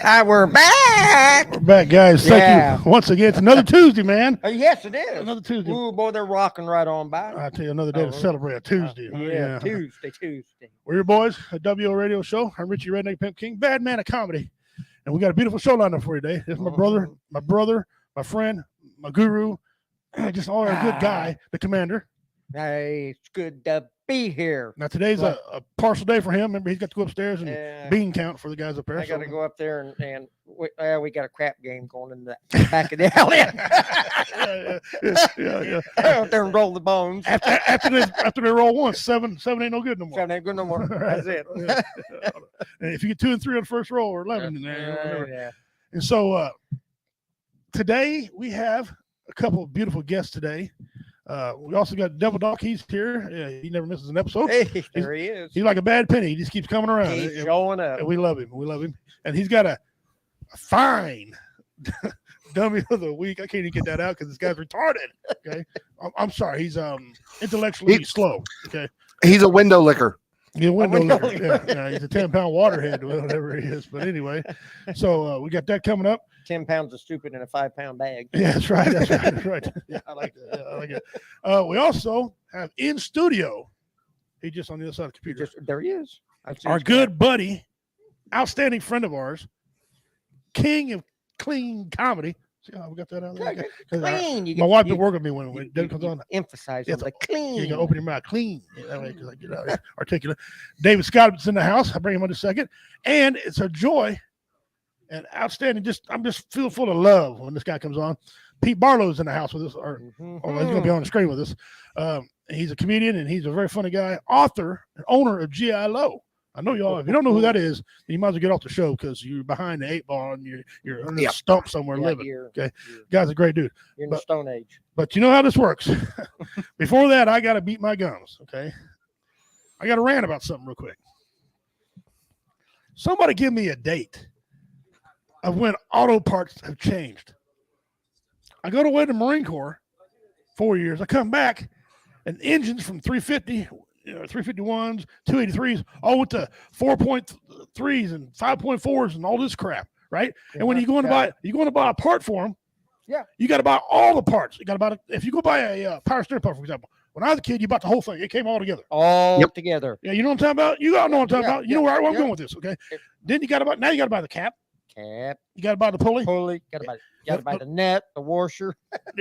We're back. We're back, guys. Thank you once again. It's another Tuesday, man. Yes, it is. Another Tuesday. Ooh, boy, they're rocking right on by. I tell you, another day to celebrate a Tuesday. Yeah, Tuesday. We're your boys, a WO Radio Show. I'm Richie Redneck Pimp King, bad man of comedy. And we got a beautiful show lined up for you today. This is my brother, my friend, my guru, just all our good guy, the commander. Hey, it's good to be here. Now, today's a partial day for him. Remember, he's got to go upstairs and bean count for the guys up there. I got to go up there and we got a crap game going in the back of the alley. yeah. Out there and roll the bones. After they roll once, seven ain't no good no more. 7 ain't good no more. That's it. And if you get 2 and 3 on the first roll or 11 in there, yeah. And so today we have a couple of beautiful guests today. We also got Devil Doc. He's here. He never misses an episode. Hey, there he is. He's like a bad penny. He just keeps coming around. He's showing up. We love him. And he's got a fine dummy of the week. I can't even get that out because this guy's retarded. Okay, I'm sorry. He's intellectually slow. Okay, he's a window licker. Yeah, window licker. Yeah, he's a 10-pound waterhead, whatever he is. But anyway, so we got that coming up. 10 pounds of stupid in a 5-pound bag. Yeah, that's right. Yeah, I like that. I like it. We also have in studio. He's just on the other side of the computer. There he is. Our good buddy, outstanding friend of ours, king of clean comedy. See how we got that out there? Clean. My wife been working with me when it comes on. Emphasize on the clean. You got to open your mouth clean. That way, because I get out articulate. David Scott is in the house. I'll bring him in a second. And it's a joy and outstanding. I'm just feel full of love when this guy comes on. Pete Barlow's in the house with us, or he's going to be on the screen with us. He's a comedian and he's a very funny guy, author and owner of G.I. Low. I know y'all. If you don't know who that is, then you might as well get off the show because you're behind the 8 ball and you're under a stump somewhere living. Okay, guy's a great dude. You're in the Stone Age. But you know how this works. Before that, I got to beat my gums. Okay, I got to rant about something real quick. Somebody give me a date of when auto parts have changed. I go away to the Marine Corps 4 years. I come back, and engines from 350. 351s, 283s, all went to 4.3s and 5.4s and all this crap, right? And when you're going to buy a part for them, you got to buy all the parts. You got to buy if you go buy a power steering pump, for example. When I was a kid, you bought the whole thing. It came all together. All together. Yeah, you know what I'm talking about? You all know what I'm talking about. You know where I'm going with this, okay? Then you got to buy the cap. You got to buy the pulley. Got to buy the net, the washer.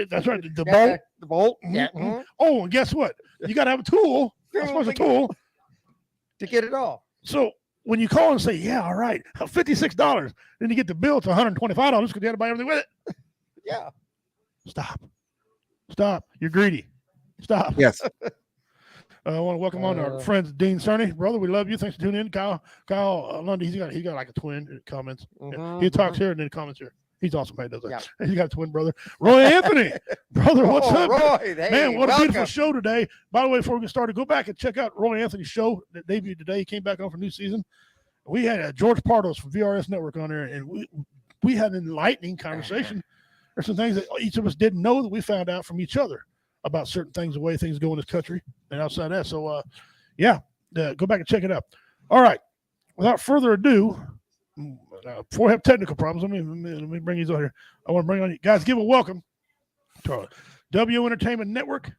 That's right. The bolt. The bolt. Mm-hmm. Yeah. Mm-hmm. Oh, and guess what? You got to have a tool. A tool to get it all. So when you call and say, "Yeah, all right, $56," then you get the bill to $125 because you had to buy everything with it. Yeah. Stop. You're greedy. Stop. Yes. I want to welcome on our friends, Dean Cerny. Brother, we love you. Thanks for tuning in. Kyle Lundy, he got like a twin in comments. He talks here and then comments here. He's awesome. He does that. Yeah. He's got a twin brother. Roy Anthony. Brother, what's up? Roy, hey, man, what a beautiful show today. By the way, before we get started, go back and check out Roy Anthony's show that debuted today. He came back on for new season. We had George Pardos from VRS Network on there, and we had an enlightening conversation. There's some things that each of us didn't know that we found out from each other about certain things, the way things go in this country and outside that. So, go back and check it out. All right. Without further ado, before I have technical problems, let me bring these on here. I want to bring on you guys. Give a welcome to our WO Entertainment Network,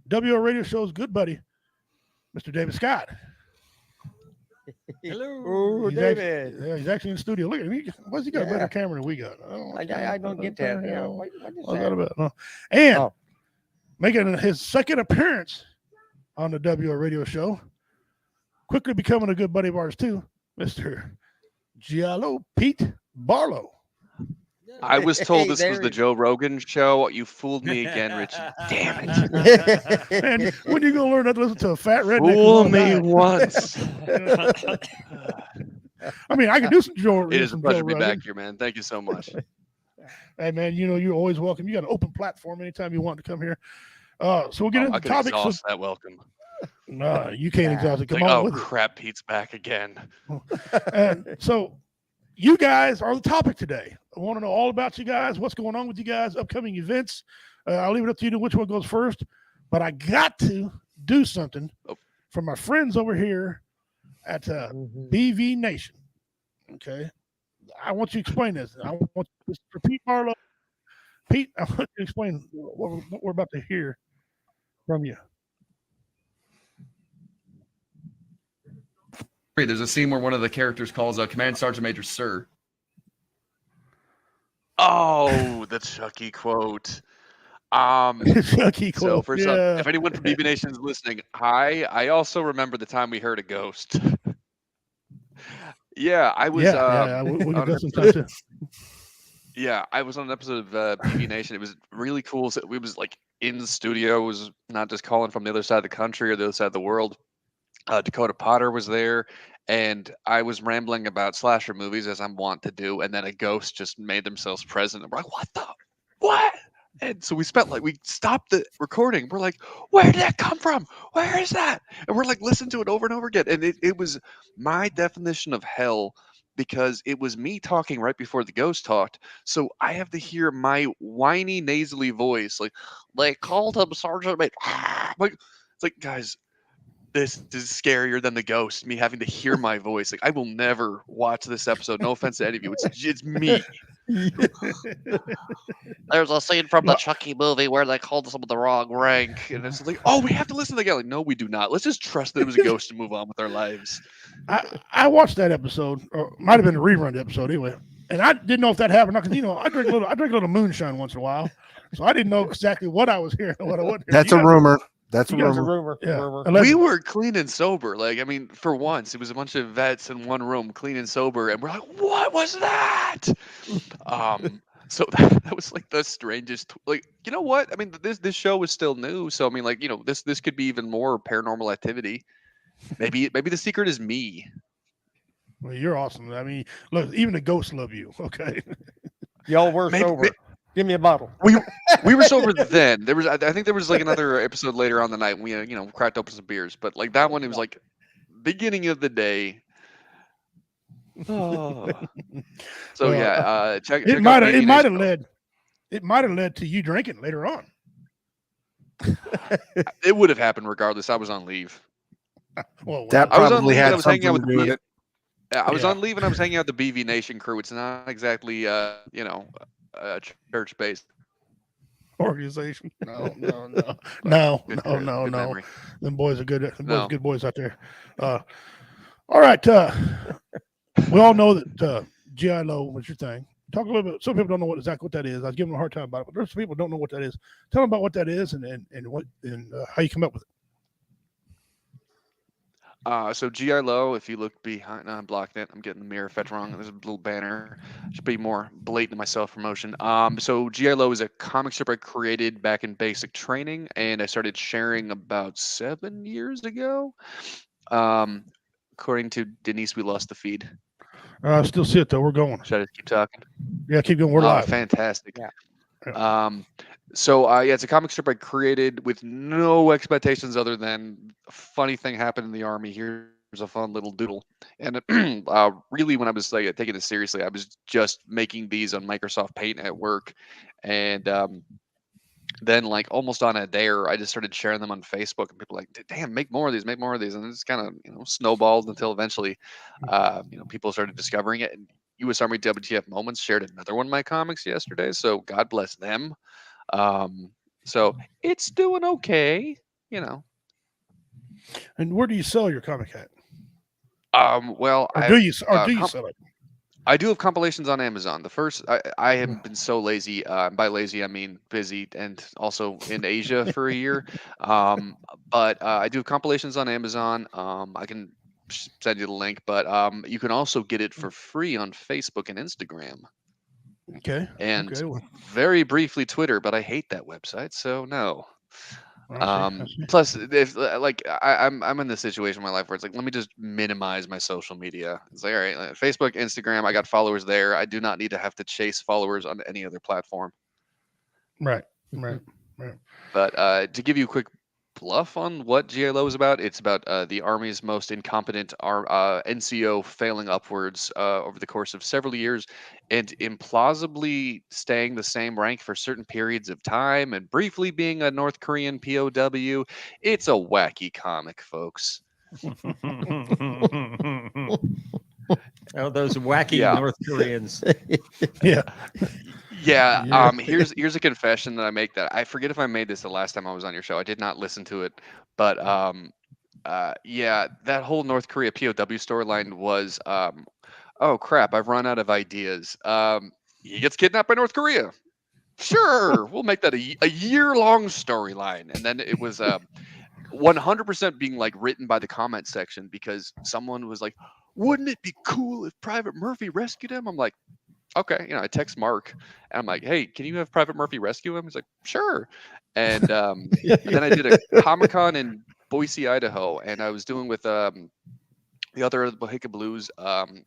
WO Radio Show's good buddy, Mr. David Scott. Hello, David. He's actually in the studio. Look at him. Why's he got a better camera than we got? I don't get that. And making his second appearance on the WO Radio Show, quickly becoming a good buddy of ours too, Mr. Giallo Pete Barlow. I was told this was the Joe Rogan show. You fooled me again, Richie. Damn it. Man, when are you going to learn not to listen to a fat redneck? Fool me once. I mean, I can do some Joe. It is a pleasure to be back here, man. Thank you so much. Hey, man, you're always welcome. You got an open platform anytime you want to come here. So we'll get into the topics. I can exhaust that welcome. No, you can't exhaust it. Come on with crap, Pete's back again. And so you guys are the topic today. I want to know all about you guys, what's going on with you guys, upcoming events. I'll leave it up to you to which one goes first. But I got to do something for my friends over here at BV Nation. Okay. I want you to explain this. I want this for Pete Barlow. Pete, I want you to explain what we're about to hear from you. There's a scene where one of the characters calls Command Sergeant Major Sir. Oh, the Chucky quote. Chucky So quote. first Yeah. up, if anyone from BB Nation is listening, hi. I also remember the time we heard a ghost. Yeah, I was. Yeah. We on could an do some time too. Yeah, I was on an episode of BB Nation. It was really cool. So we was like in the studio. It was not just calling from the other side of the country or the other side of the world. Dakota Potter was there, and I was rambling about slasher movies as I'm wont to do, and then a ghost just made themselves present. And we're like, "What the what?" And so we stopped the recording. We're like, "Where did that come from? Where is that?" And we're like, listening to it over and over again. And it was my definition of hell because it was me talking right before the ghost talked. So I have to hear my whiny, nasally voice, like, they called him Sergeant Major. Like, it's like, guys, this is scarier than the ghost. Me having to hear my voice. Like, I will never watch this episode. No offense to any of you. It's me. There's a scene from the Chucky movie where they called someone the wrong rank, and it's like, oh, we have to listen to the guy. Like, no, we do not. Let's just trust that it was a ghost and move on with our lives. I watched that episode, or might have been a rerun episode anyway, and I didn't know if that happened because I drink a little moonshine once in a while, so I didn't know exactly what I was hearing and what I wasn't hearing. That's a rumor. That's a you guys rumor. Yeah. Rumor. We were clean and sober. Like, I mean, for once, it was a bunch of vets in one room, clean and sober, and we're like, what was that? So that was like the strangest. Like, you know what? I mean, this show is still new, so I mean, like, this could be even more paranormal activity. Maybe the secret is me. Well, you're awesome. I mean, look, even the ghosts love you. Okay. Y'all were sober. Give me a bottle. We were sober then. There was, I think there was like another episode later on the night. We cracked open some beers, but like that one, it was like beginning of the day. Oh. So Well, yeah, check. It might have led to you drinking later on. It would have happened regardless. I was on leave. Well, That I was on probably leave and I had was hanging out something with to do with it. I was Yeah. on leave and I was hanging out with the BV Nation crew. It's not exactly church based. organization. No. No. Memory. Them boys are good. Them boys No. are good boys out there. All right. We all know that GI Low was your thing. Talk a little bit. Some people don't know exactly what that is. I was giving them a hard time about it, but there's some people who don't know what that is. Tell them about what that is and how you come up with it. So GI Low, if you look behind, I'm blocking it. I'm getting the mirror fetch wrong. There's a little banner. Should be more blatant in my self promotion. So GI Low is a comic strip I created back in basic training, and I started sharing about 7 years ago. According to Denise, we lost the feed. Still see it though. We're going. Should I just keep talking? Yeah, keep going. We're live. Fantastic. Yeah. So it's a comic strip I created with no expectations other than a funny thing happened in the army. Here's a fun little doodle. And really, when I was like taking it seriously, I was just making these on Microsoft Paint at work, and then like almost on a dare, I just started sharing them on Facebook, and people were like, damn, make more of these, and it's kind of snowballed until eventually, people started discovering it. And U.S. Army WTF Moments shared another one of my comics yesterday, so God bless them. So it's doing okay, And where do you sell your comic at? Well, Do you sell it? I do have compilations on Amazon. The first, I have been so lazy. By lazy, I mean busy, and also in Asia for a year. But I do have compilations on Amazon. I can send you the link, but you can also get it for free on Facebook and Instagram. Okay. And okay. Well, very briefly Twitter, but I hate that website, so no. I see. Plus, if I'm in this situation in my life where it's like, let me just minimize my social media. It's like, all right, Facebook, Instagram, I got followers there. I do not need to have to chase followers on any other platform. Right. But to give you a quick bluff on what GLO is about, it's about the Army's most incompetent NCO failing upwards over the course of several years and implausibly staying the same rank for certain periods of time and briefly being a North Korean POW. It's a wacky comic, folks. Oh, those wacky Yeah. North Koreans. Yeah. Yeah. Yeah. Here's a confession that I make that I forget if I made this the last time I was on your show. I did not listen to it, but yeah, that whole North Korea POW storyline was oh crap, I've run out of ideas. He gets kidnapped by North Korea. Sure, we'll make that a year-long storyline, and then it was 100% being like written by the comment section because someone was like, "Wouldn't it be cool if Private Murphy rescued him?" I'm like, okay, I text Mark and I'm like, hey, can you have Private Murphy rescue him? He's like, sure. And then I did a Comic-Con in Boise, Idaho, and I was doing with the other of the Bohica Blues.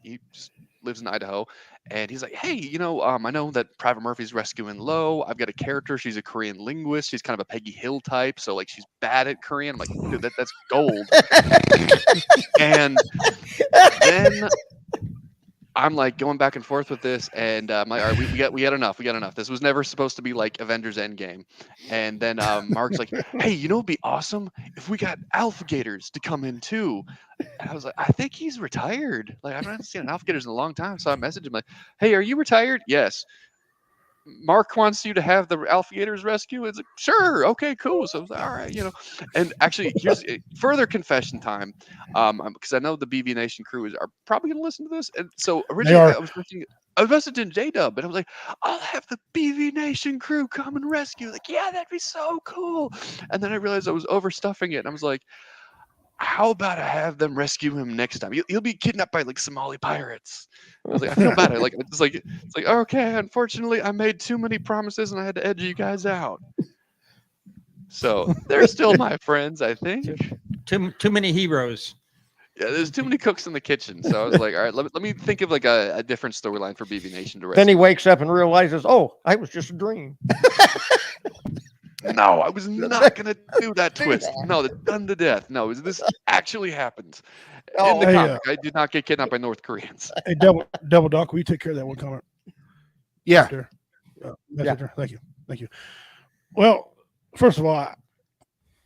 He just lives in Idaho, and he's like, hey, I know that Private Murphy's rescuing Lo. I've got a character. She's a Korean linguist. She's kind of a Peggy Hill type, so like she's bad at Korean. I'm like, dude, that's gold. And then I'm like going back and forth with this, and I'm like, all right, we got enough. We got enough. This was never supposed to be like Avengers Endgame. And then Mark's like, hey, it'd be awesome if we got alligators to come in too. And I was like, I think he's retired. Like, I haven't seen an alligators in a long time. So I messaged him like, hey, are you retired? Yes. Mark wants you to have the alligators rescue. It's like, sure, okay, cool. So I was like, all right, And actually, here's further confession time, because I know the BB Nation crew are probably going to listen to this. And so originally, I was messaging J-Dub, and I was like, I'll have the BB Nation crew come and rescue. Like, yeah, that'd be so cool. And then I realized I was overstuffing it, and I was like, how about I have them rescue him next time? He'll be kidnapped by like Somali pirates. I was like, I feel bad. It's like okay. Unfortunately, I made too many promises and I had to edge you guys out. So they're still my friends, I think. Too many heroes. Yeah, there's too many cooks in the kitchen. So I was like, all right, let me think of like a different storyline for BB Nation to rescue. Then he wakes up and realizes, oh, I was just a dream. No, I was not gonna do that twist. No, that's done to death. No, this actually happened in the comic. I did not get kidnapped by North Koreans. Hey, Double Doc, will you take care of that one comment? Yeah. Right there? Yeah. Thank you. Well, first of all,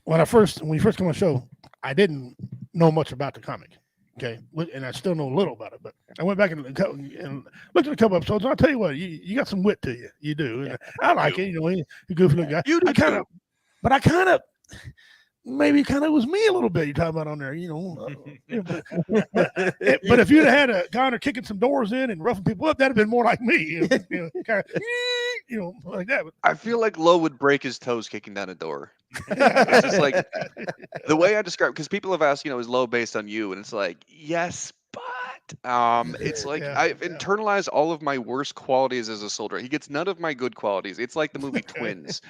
when you first come on the show, I didn't know much about the comic. Okay, and I still know a little about it, but I went back and looked at a couple episodes. And I'll tell you what, you got some wit to you. You do. Yeah, I like it. You're a goofy little guy. You do. I kind of was me a little bit. You talking about on there, but if you'd have had a guy on there kicking some doors in and roughing people up, that'd have been more like me. Kind of, like that. But I feel like Lo would break his toes kicking down a door. It's just like the way I describe, because people have asked, is Lo based on you? And it's like, yes, but it's like I've internalized all of my worst qualities as a soldier. He gets none of my good qualities. It's like the movie Twins.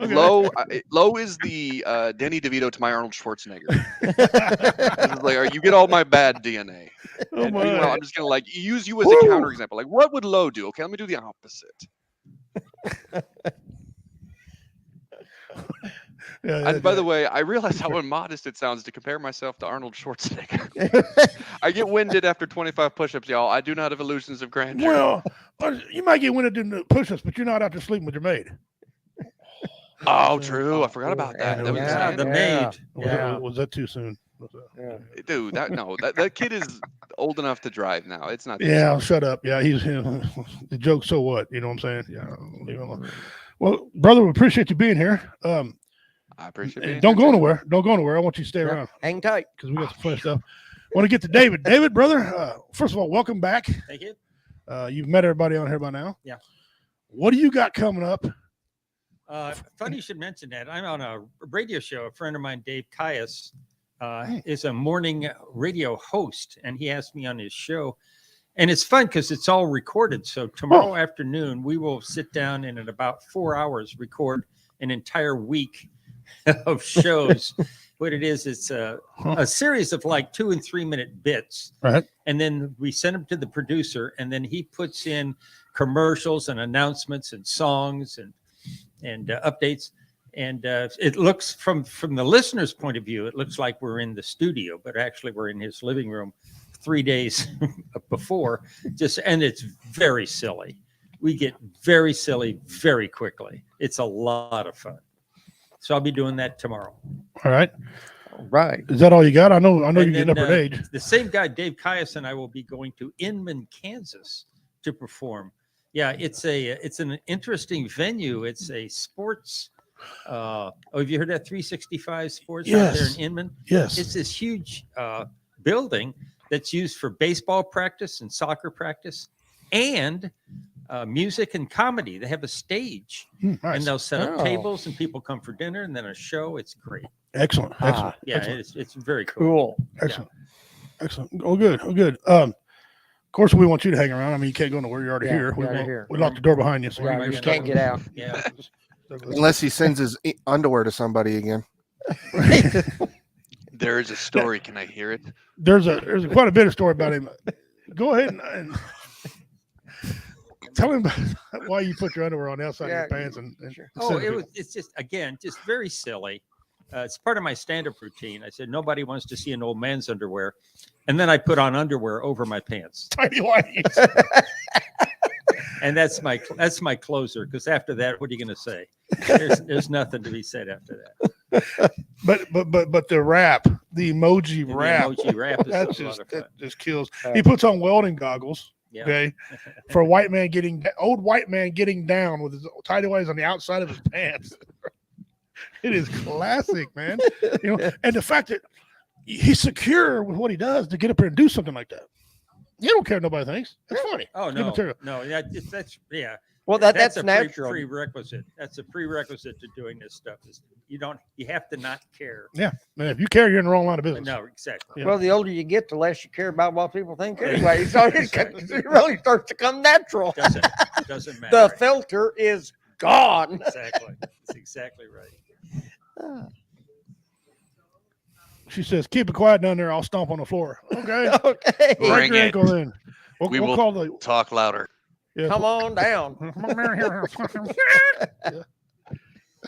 Okay. Lo is the Danny DeVito to my Arnold Schwarzenegger. It's like, you get all my bad DNA. And meanwhile, I'm just gonna like use you as a counterexample. Like, what would Lo do? Okay, let me do the opposite. And by the way, I realize how immodest it sounds to compare myself to Arnold Schwarzenegger. I get winded after 25 push-ups, y'all. I do not have illusions of grandeur. Well, you might get winded doing the push-ups, but you're not out there sleeping with your maid. Oh, true. I forgot about that. That was The maid. Was that too soon? Dude, that kid is old enough to drive now. It's not. Yeah, I'll shut up. Yeah, he's the joke. So what? You know what I'm saying? Yeah, leave him alone. Well, brother, we appreciate you being here. I appreciate it. Don't go nowhere. Don't go nowhere. I want you to stay around. Hang tight because we got some funny stuff. Want to get to David. David, brother. First of all, welcome back. Thank you. You've met everybody on here by now. Yeah. What do you got coming up? Funny you should mention that. I'm on a radio show. A friend of mine, Dave Caius, is a morning radio host, and he asked me on his show. And it's fun because it's all recorded. So tomorrow afternoon, we will sit down and in about 4 hours record an entire week of shows. What it is, it's a series of like 2 and 3 minute bits. Right. And then we send them to the producer, and then he puts in commercials and announcements and songs and updates. And it looks from the listener's point of view, it looks like we're in the studio, but actually we're in his living room 3 days before. And it's very silly. We get very silly very quickly. It's a lot of fun. So I'll be doing that tomorrow. All right. Right. Is that all you got? I know And you're getting then, up in age. The same guy, Dave Caius, and I will be going to Inman, Kansas to perform. Yeah, it's an interesting venue. It's a sports. Have you heard that 365 Sports out there in Yes. Inman? Yes. It's this huge building that's used for baseball practice and soccer practice and music and comedy. They have a stage Nice. and they'll set up Oh. tables and people come for dinner and then a show. It's great. Excellent. Excellent. Yeah, Excellent. it's very cool. Cool. Excellent. Excellent. Oh, good. Oh, good. Of course, we want you to hang around. I mean, you can't go nowhere. You're already Yeah, here. you're already here. We locked the door behind you. So Where am Yeah, I you gonna can't go? get out. Yeah. Unless he sends his underwear to somebody again. There is a story. Can I hear it? There's quite a bit of story about him. Go ahead and tell him why you put your underwear on the outside of your pants and Sure. Oh, send people. it's just, again, just very silly. It's part of my stand-up routine. I said, nobody wants to see an old man's underwear. And then I put on underwear over my pants. Tiny whities. And that's my closer. Because after that, what are you going to say? There's nothing to be said after that. But the rap, the emoji And the rap, emoji rap is that a lot just of fun. that just kills. He puts on welding goggles. Yeah. Okay, for a old white man getting down with his tidy whities on the outside of his pants. It is classic, man. You know, and the fact that he's secure with what he does to get up here and do something like that. You don't care what nobody thinks. It's funny. Oh Good no, material. no, yeah, that's yeah. Well, that's a natural. prerequisite. That's a prerequisite to doing this stuff. Is you have to not care. Yeah, man. If you care, you're in the wrong line of business. No, exactly. Yeah. Well, the older you get, the less you care about what people think anyway. So it really starts to come natural. Doesn't matter. The filter is gone. Exactly. That's exactly right. She says, "Keep it quiet down there. I'll stomp on the floor." Okay. Okay. Break Bring your it. ankle in. We'll We will call the. Talk louder. Yeah. Come on down.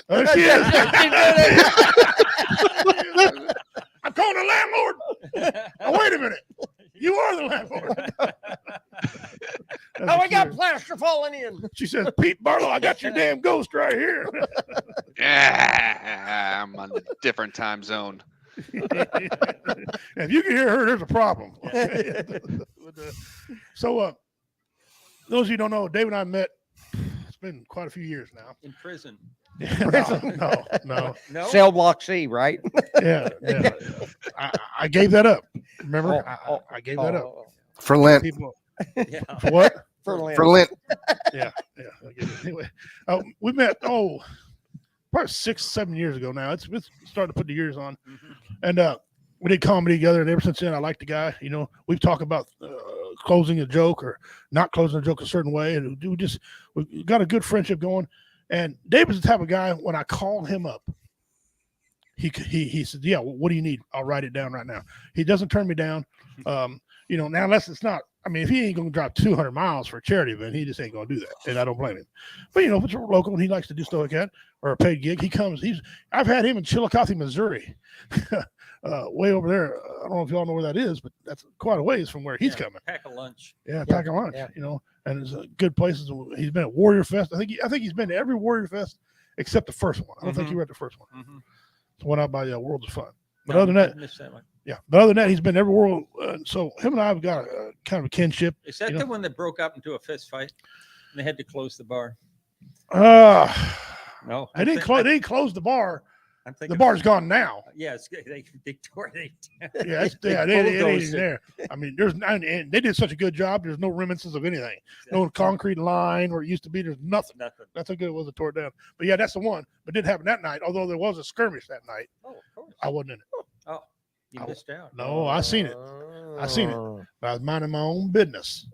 There she is. I'm calling the landlord. Oh, wait a minute. You are the landlord. Oh, I got plaster falling in. She says, "Pete Barlow, I got your damn ghost right here." Yeah, I'm on a different time zone. If you can hear her, there's a problem. So, those of you who don't know, Dave and I met. It's been quite a few years now. In prison. No. No. Cell block C, right? Yeah. I gave that up. Remember, Oh, I gave that up. Oh, For Lent. People, Yeah. for what? for Lynn. For Lent. Yeah. I gave it. Anyway, we met. Probably 6-7 years ago now. It's starting to put the years on, and we did comedy together. And ever since then, I like the guy. You know, we've talked about closing a joke or not closing a joke a certain way, and we got a good friendship going. And David's the type of guy. When I call him up, he said, "Yeah, well, what do you need? I'll write it down right now." He doesn't turn me down. You know, now unless it's not. I mean, if he ain't going to drive 200 miles for a charity event, he just ain't going to do that, and I don't blame him. But you know, if it's local and he likes to do stuff like that or a paid gig, he comes. I've had him in Chillicothe, Missouri, way over there. I don't know if y'all know where that is, but that's quite a ways from where he's coming. Pack a lunch. Yeah, packing lunch. Yeah. You know, and it's good places. He's been at Warrior Fest. I think he's been to every Warrior Fest except the first one. I don't think he were at the first one. It's one out by Worlds of Fun. But other than that, missed that one. yeah. But other than that, he's been every world. So him and I have got a kind of a kinship. Is that the one that broke up into a fist fight? And they had to close the bar. No, They didn't close the bar. I'm thinking The bar's gone now. Yeah, they tore it. Yeah, they ain't even there. I mean, and they did such a good job. There's no remnants of anything. No concrete line where it used to be. There's nothing. Nothing. That's how good it was to tore it down. But yeah, that's the one. But it didn't happen that night. Although there was a skirmish that night. Oh, of course. I wasn't in it. Oh, you missed out. No, I seen it. I seen it. But I was minding my own business.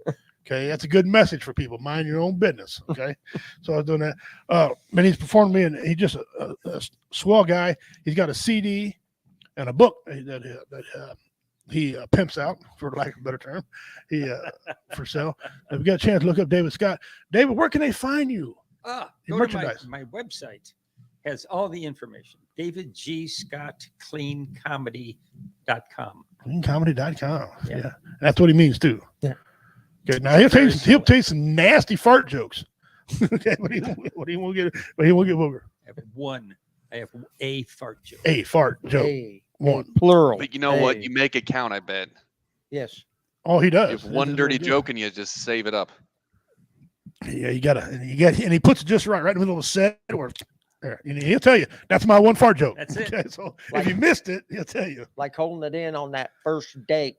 Okay, that's a good message for people. Mind your own business. Okay, so I was doing that. Man, he's performed me, and he's just a swell guy. He's got a CD and a book that he pimps out, for lack of a better term. He for sale. If you got a chance, look up David Scott. David, where can they find you? Your Your go to merchandise. my website has all the information. DavidGScottCleanComedy.com. Cleancomedy.com. Yeah. Yeah, that's what he means too. Yeah. Okay, now he'll tell you some nasty fart jokes. Okay, but he won't get booger. I have a fart joke. A fart joke. Hey. One. Plural. But you know what? Hey, You make it count, I bet. Yes. Oh, he You does. have This one is dirty really good. joke and you just save it up. Yeah, you got, and he puts it just right in the middle of a set where, and he'll tell you that's my one fart joke. That's it. Okay, so Like- if you missed it, he'll tell you. Like holding it in on that first date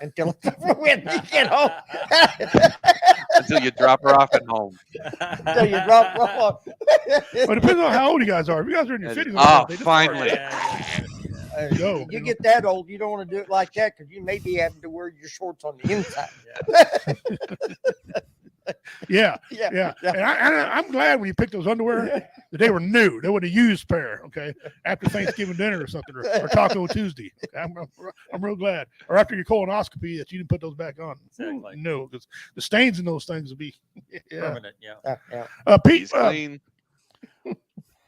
until it's over with. You get home. Until you drop her off at home. Until you drop her off. Well, it depends on how old you guys are. If you guys are in your Yeah, 50s, ah, they just fart. finally. Go, You you know. get that old, you don't want to do it like that because you may be having to wear your shorts on the inside. Yeah, Yeah. yeah. And I'm glad when you picked those underwear that they were new. They were a used pair, okay, after Thanksgiving dinner or something, or Taco Tuesday. Okay? I'm real glad. Or after your colonoscopy that you didn't put those back on. Exactly. No, because the stains in those things will be. Yeah. Permanent, yeah. Yeah. Pete, He's clean.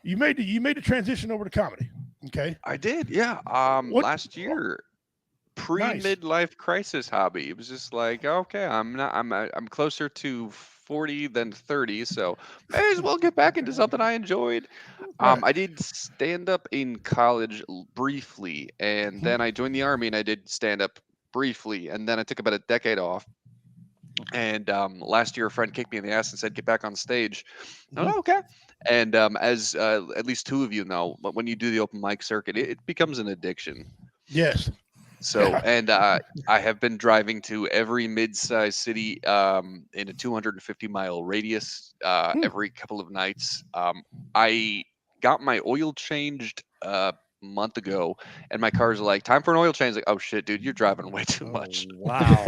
you made the transition over to comedy. Okay. I did, yeah. What- Last year, Nice. midlife crisis hobby. It was just like, okay, I'm closer to 40 than 30, so may as well get back into something I enjoyed. I did stand up in college briefly, and then I joined the army and I did stand up briefly, and then I took about a decade off. And last year, a friend kicked me in the ass and said, "Get back on stage." Oh, okay. And as at least two of you know, when you do the open mic circuit, it becomes an addiction. Yes. So, Yeah. and I have been driving to every mid-sized city in a 250-mile radius every couple of nights. I got my oil changed a month ago, and my car's like, "Time for an oil change." Like, oh shit, dude, you're driving way too much. Wow.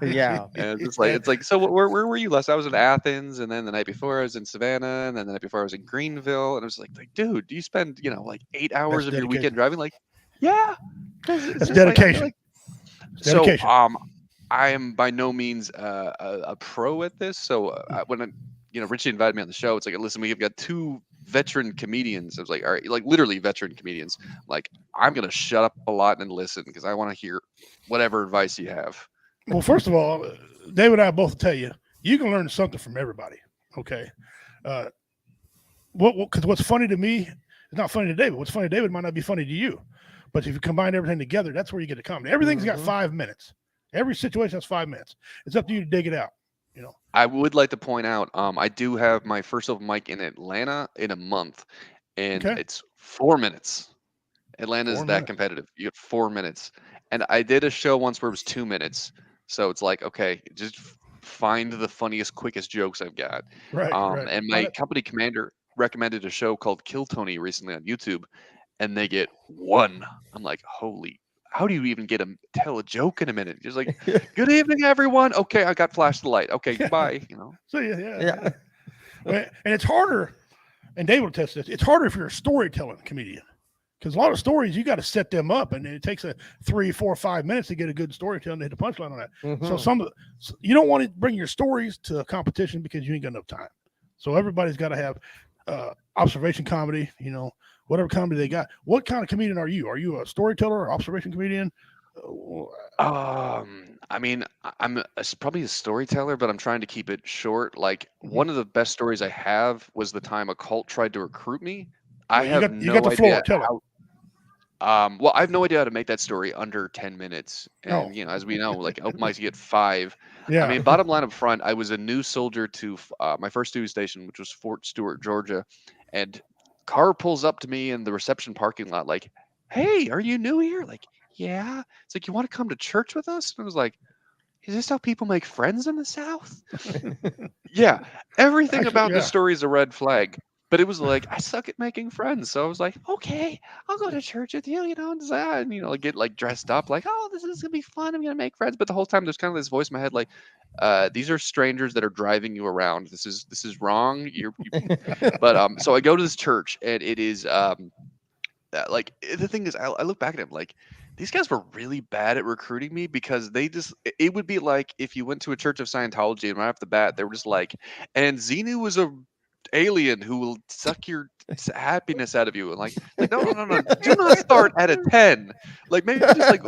Yeah. And it's like, so where were you last? I was in Athens, and then the night before I was in Savannah, and then the night before I was in Greenville, and I was like, dude, do you spend like 8 hours of your dedication. weekend driving? Like, yeah. It's That's just like, I feel dedication. like- It's dedication. So I am by no means a pro at this. So when Richie invited me on the show, it's like, listen, we've got two veteran comedians. I was like, all right, like literally veteran comedians. Like, I'm gonna shut up a lot and listen because I want to hear whatever advice you have. Well, first of all, David and I both tell you, you can learn something from everybody. Okay. Because what's funny to me is not funny to David. What's funny to David might not be funny to you. But if you combine everything together, that's where you get the comedy. Everything's got 5 minutes. Every situation has 5 minutes. It's up to you to dig it out. I would like to point out, I do have my first open mic in Atlanta in a month, and Okay. it's 4 minutes. Atlanta's 4 that minutes. competitive. You get 4 minutes. And I did a show once where it was 2 minutes. So it's like, okay, just find the funniest, quickest jokes I've got. Right. Right. And my company commander recommended a show called Kill Tony recently on YouTube, and they get 1. I'm like, holy, how do you even tell a joke in a minute? Just like, good evening, everyone. Okay, I got flashed the light. Okay, goodbye. So Yeah. Well, and it's harder, and David will test this. It's harder if you're a storytelling comedian, because a lot of stories you got to set them up, and it takes 3, 4, 5 minutes to get a good storytelling to hit the punchline on that. Mhm. So you don't want to bring your stories to a competition because you ain't got enough time. So everybody's got to have observation comedy. Whatever comedy they got. What kind of comedian are you? Are you a storyteller or observation comedian? I mean, I'm probably a storyteller, but I'm trying to keep it short. Like, one of the best stories I have was the time a cult tried to recruit me. I You have got no the floor. idea Tell it. how. Well, I have no idea how to make that story under 10 minutes. Oh. And as we know, like open mics, you get 5. Yeah. I mean, bottom line up front, I was a new soldier to my first duty station, which was Fort Stewart, Georgia, and car pulls up to me in the reception parking lot, like, "Hey, are you new here?" Like, "Yeah." It's like, "You want to come to church with us?" And I was like, "Is this how people make friends in the South?" Yeah, everything Actually, about yeah. the story is a red flag. But it was like, I suck at making friends. So I was like, okay, I'll go to church with you, and get like dressed up, like, oh, this is gonna be fun. I'm gonna make friends. But the whole time there's kind of this voice in my head, like, these are strangers that are driving you around. This is wrong. But so I go to this church, and it is like, the thing is, I look back at him like, these guys were really bad at recruiting me, because it would be like if you went to a church of Scientology and right off the bat they were just like, and Xenu was a alien who will suck your happiness out of you, and like no, do not start at a 10. Like, maybe just like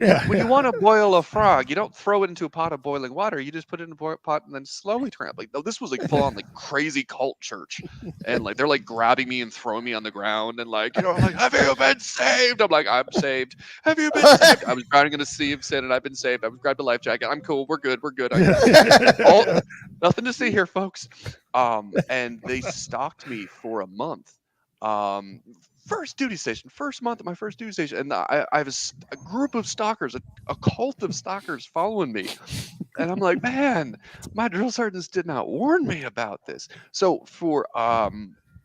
Yeah. When you want to boil a frog, you don't throw it into a pot of boiling water. You just put it in a pot and then slowly turn it. Like, no, this was like full on like crazy cult church, and like they're like grabbing me and throwing me on the ground and like, like, have you been saved? I'm like, I'm saved. Have you been saved? I was drowning in a sea of sin and I've been saved. I was grabbed a life jacket. I'm cool. We're good. We're good. Nothing to see here, folks. And they stalked me for a month. First duty station, first month at my first duty station, and I have a group of stalkers, a cult of stalkers following me, and I'm like, man, my drill sergeants did not warn me about this. So for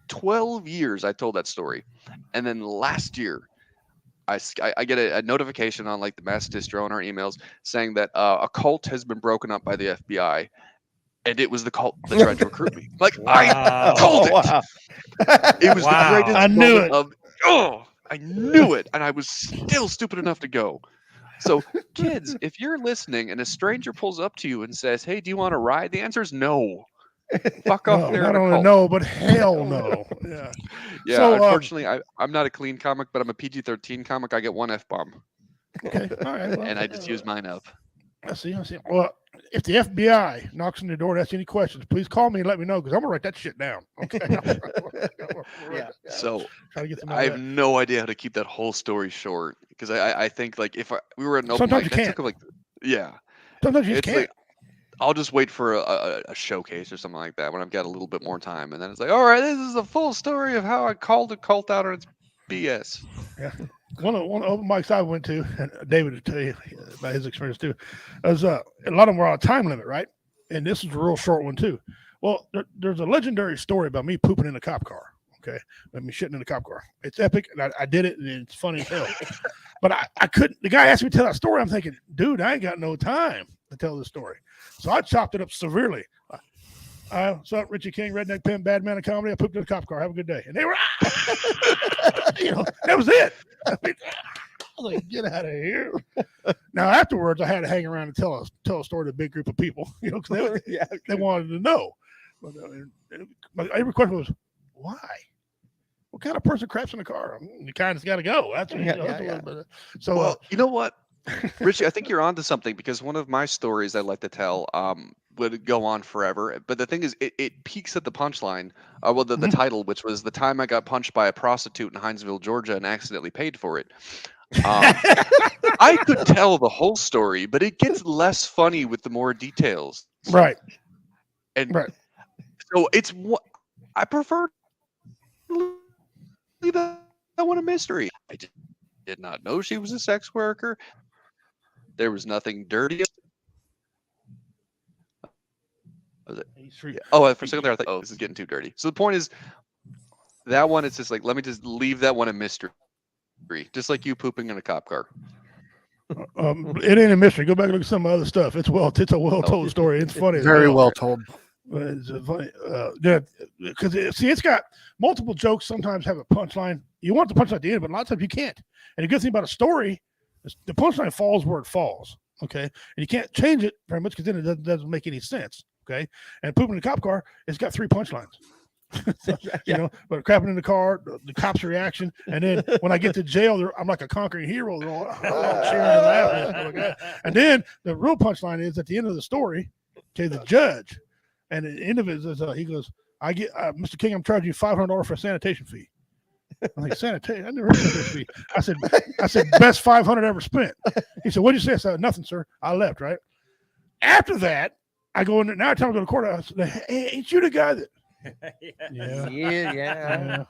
12 years, I told that story, and then last year, I get a notification on like the mass distro on our emails saying that a cult has been broken up by the FBI. And it was the cult that tried to recruit me. Like, I told it. Wow. It was the greatest I knew moment it. I knew it. And I was still stupid enough to go. So, kids, if you're listening and a stranger pulls up to you and says, hey, do you want to ride? The answer is no. Fuck off No, there. not only no, but hell no. Yeah. Yeah, So, unfortunately, I'm not a clean comic, but I'm a PG-13 comic. I get one F-bomb. Okay. All right. Well, And I just use mine up. I see. Well, if the FBI knocks on your door and asks any questions, please call me and let me know because I'm gonna write that shit down. Okay. Yeah. So Try to get some I have no idea how to keep that whole story short because I think like if we were at an open Sometimes mic, you that can't. took like Sometimes you just it's can't. like I'll just wait for a showcase or something like that when I've got a little bit more time, and then it's like, all right, this is the full story of how I called a cult out on its BS. Yeah. One of the open mics I went to, and David will tell you about his experience too, was a lot of them were on a time limit, right? And this is a real short one too. Well, there's a legendary story about me pooping in a cop car. Okay, I mean shitting in a cop car. It's epic, and I did it, and it's funny as hell. But I couldn't. The guy asked me to tell that story. I'm thinking, dude, I ain't got no time to tell this story. So I chopped it up severely. What's up, Richie King, Redneck Pimp, Bad Man of Comedy? I pooped in a cop car. Have a good day. And they were, that was it. I mean, I was like, get out of here. Now, afterwards, I had to hang around and tell a story to a big group of people, because they wanted to know. But my every question was, why? What kind of person craps in a car? You kind of got to go. That's what, So, well, you know what, Richie, I think you're onto something because one of my stories I like to tell would go on forever. But the thing is, it peaks at the punchline. The title, which was the time I got punched by a prostitute in Hinesville, Georgia, and accidentally paid for it. I could tell the whole story, but it gets less funny with the more details. Right. And right. So it's what I prefer to leave that one a mystery. I did not know she was a sex worker. There was nothing dirty. Oh, for a second there, I thought, oh, this is getting too dirty. So the point is, that one, it's just like, let me just leave that one a mystery. Just like you pooping in a cop car. It ain't a mystery. Go back and look at some other stuff. It's a well told story. It's funny. Very well told. It's funny. Because it's got multiple jokes. Sometimes have a punchline. You want the punchline at the end, but a lot of times you can't. And the good thing about a story is the punchline falls where it falls. Okay, and you can't change it very much because then it doesn't make any sense. Okay, and pooping in a cop car, it's got 3 punchlines. But crapping in the car, the cops' reaction, and then when I get to jail, I'm like a conquering hero. They're all cheering and laughing. And then the real punchline is at the end of the story, okay, the judge, and at the end of it is he goes, "I get Mr. King, I'm charging you $500 for a sanitation fee." I'm like, sanitation? I never heard of this fee. I said, best $500 ever spent. He said, "What'd you say?" I said, "Nothing, sir. I left." Right after that, I go in there. Now, time I go to court, I said, "Hey, ain't you the guy that?" Yeah.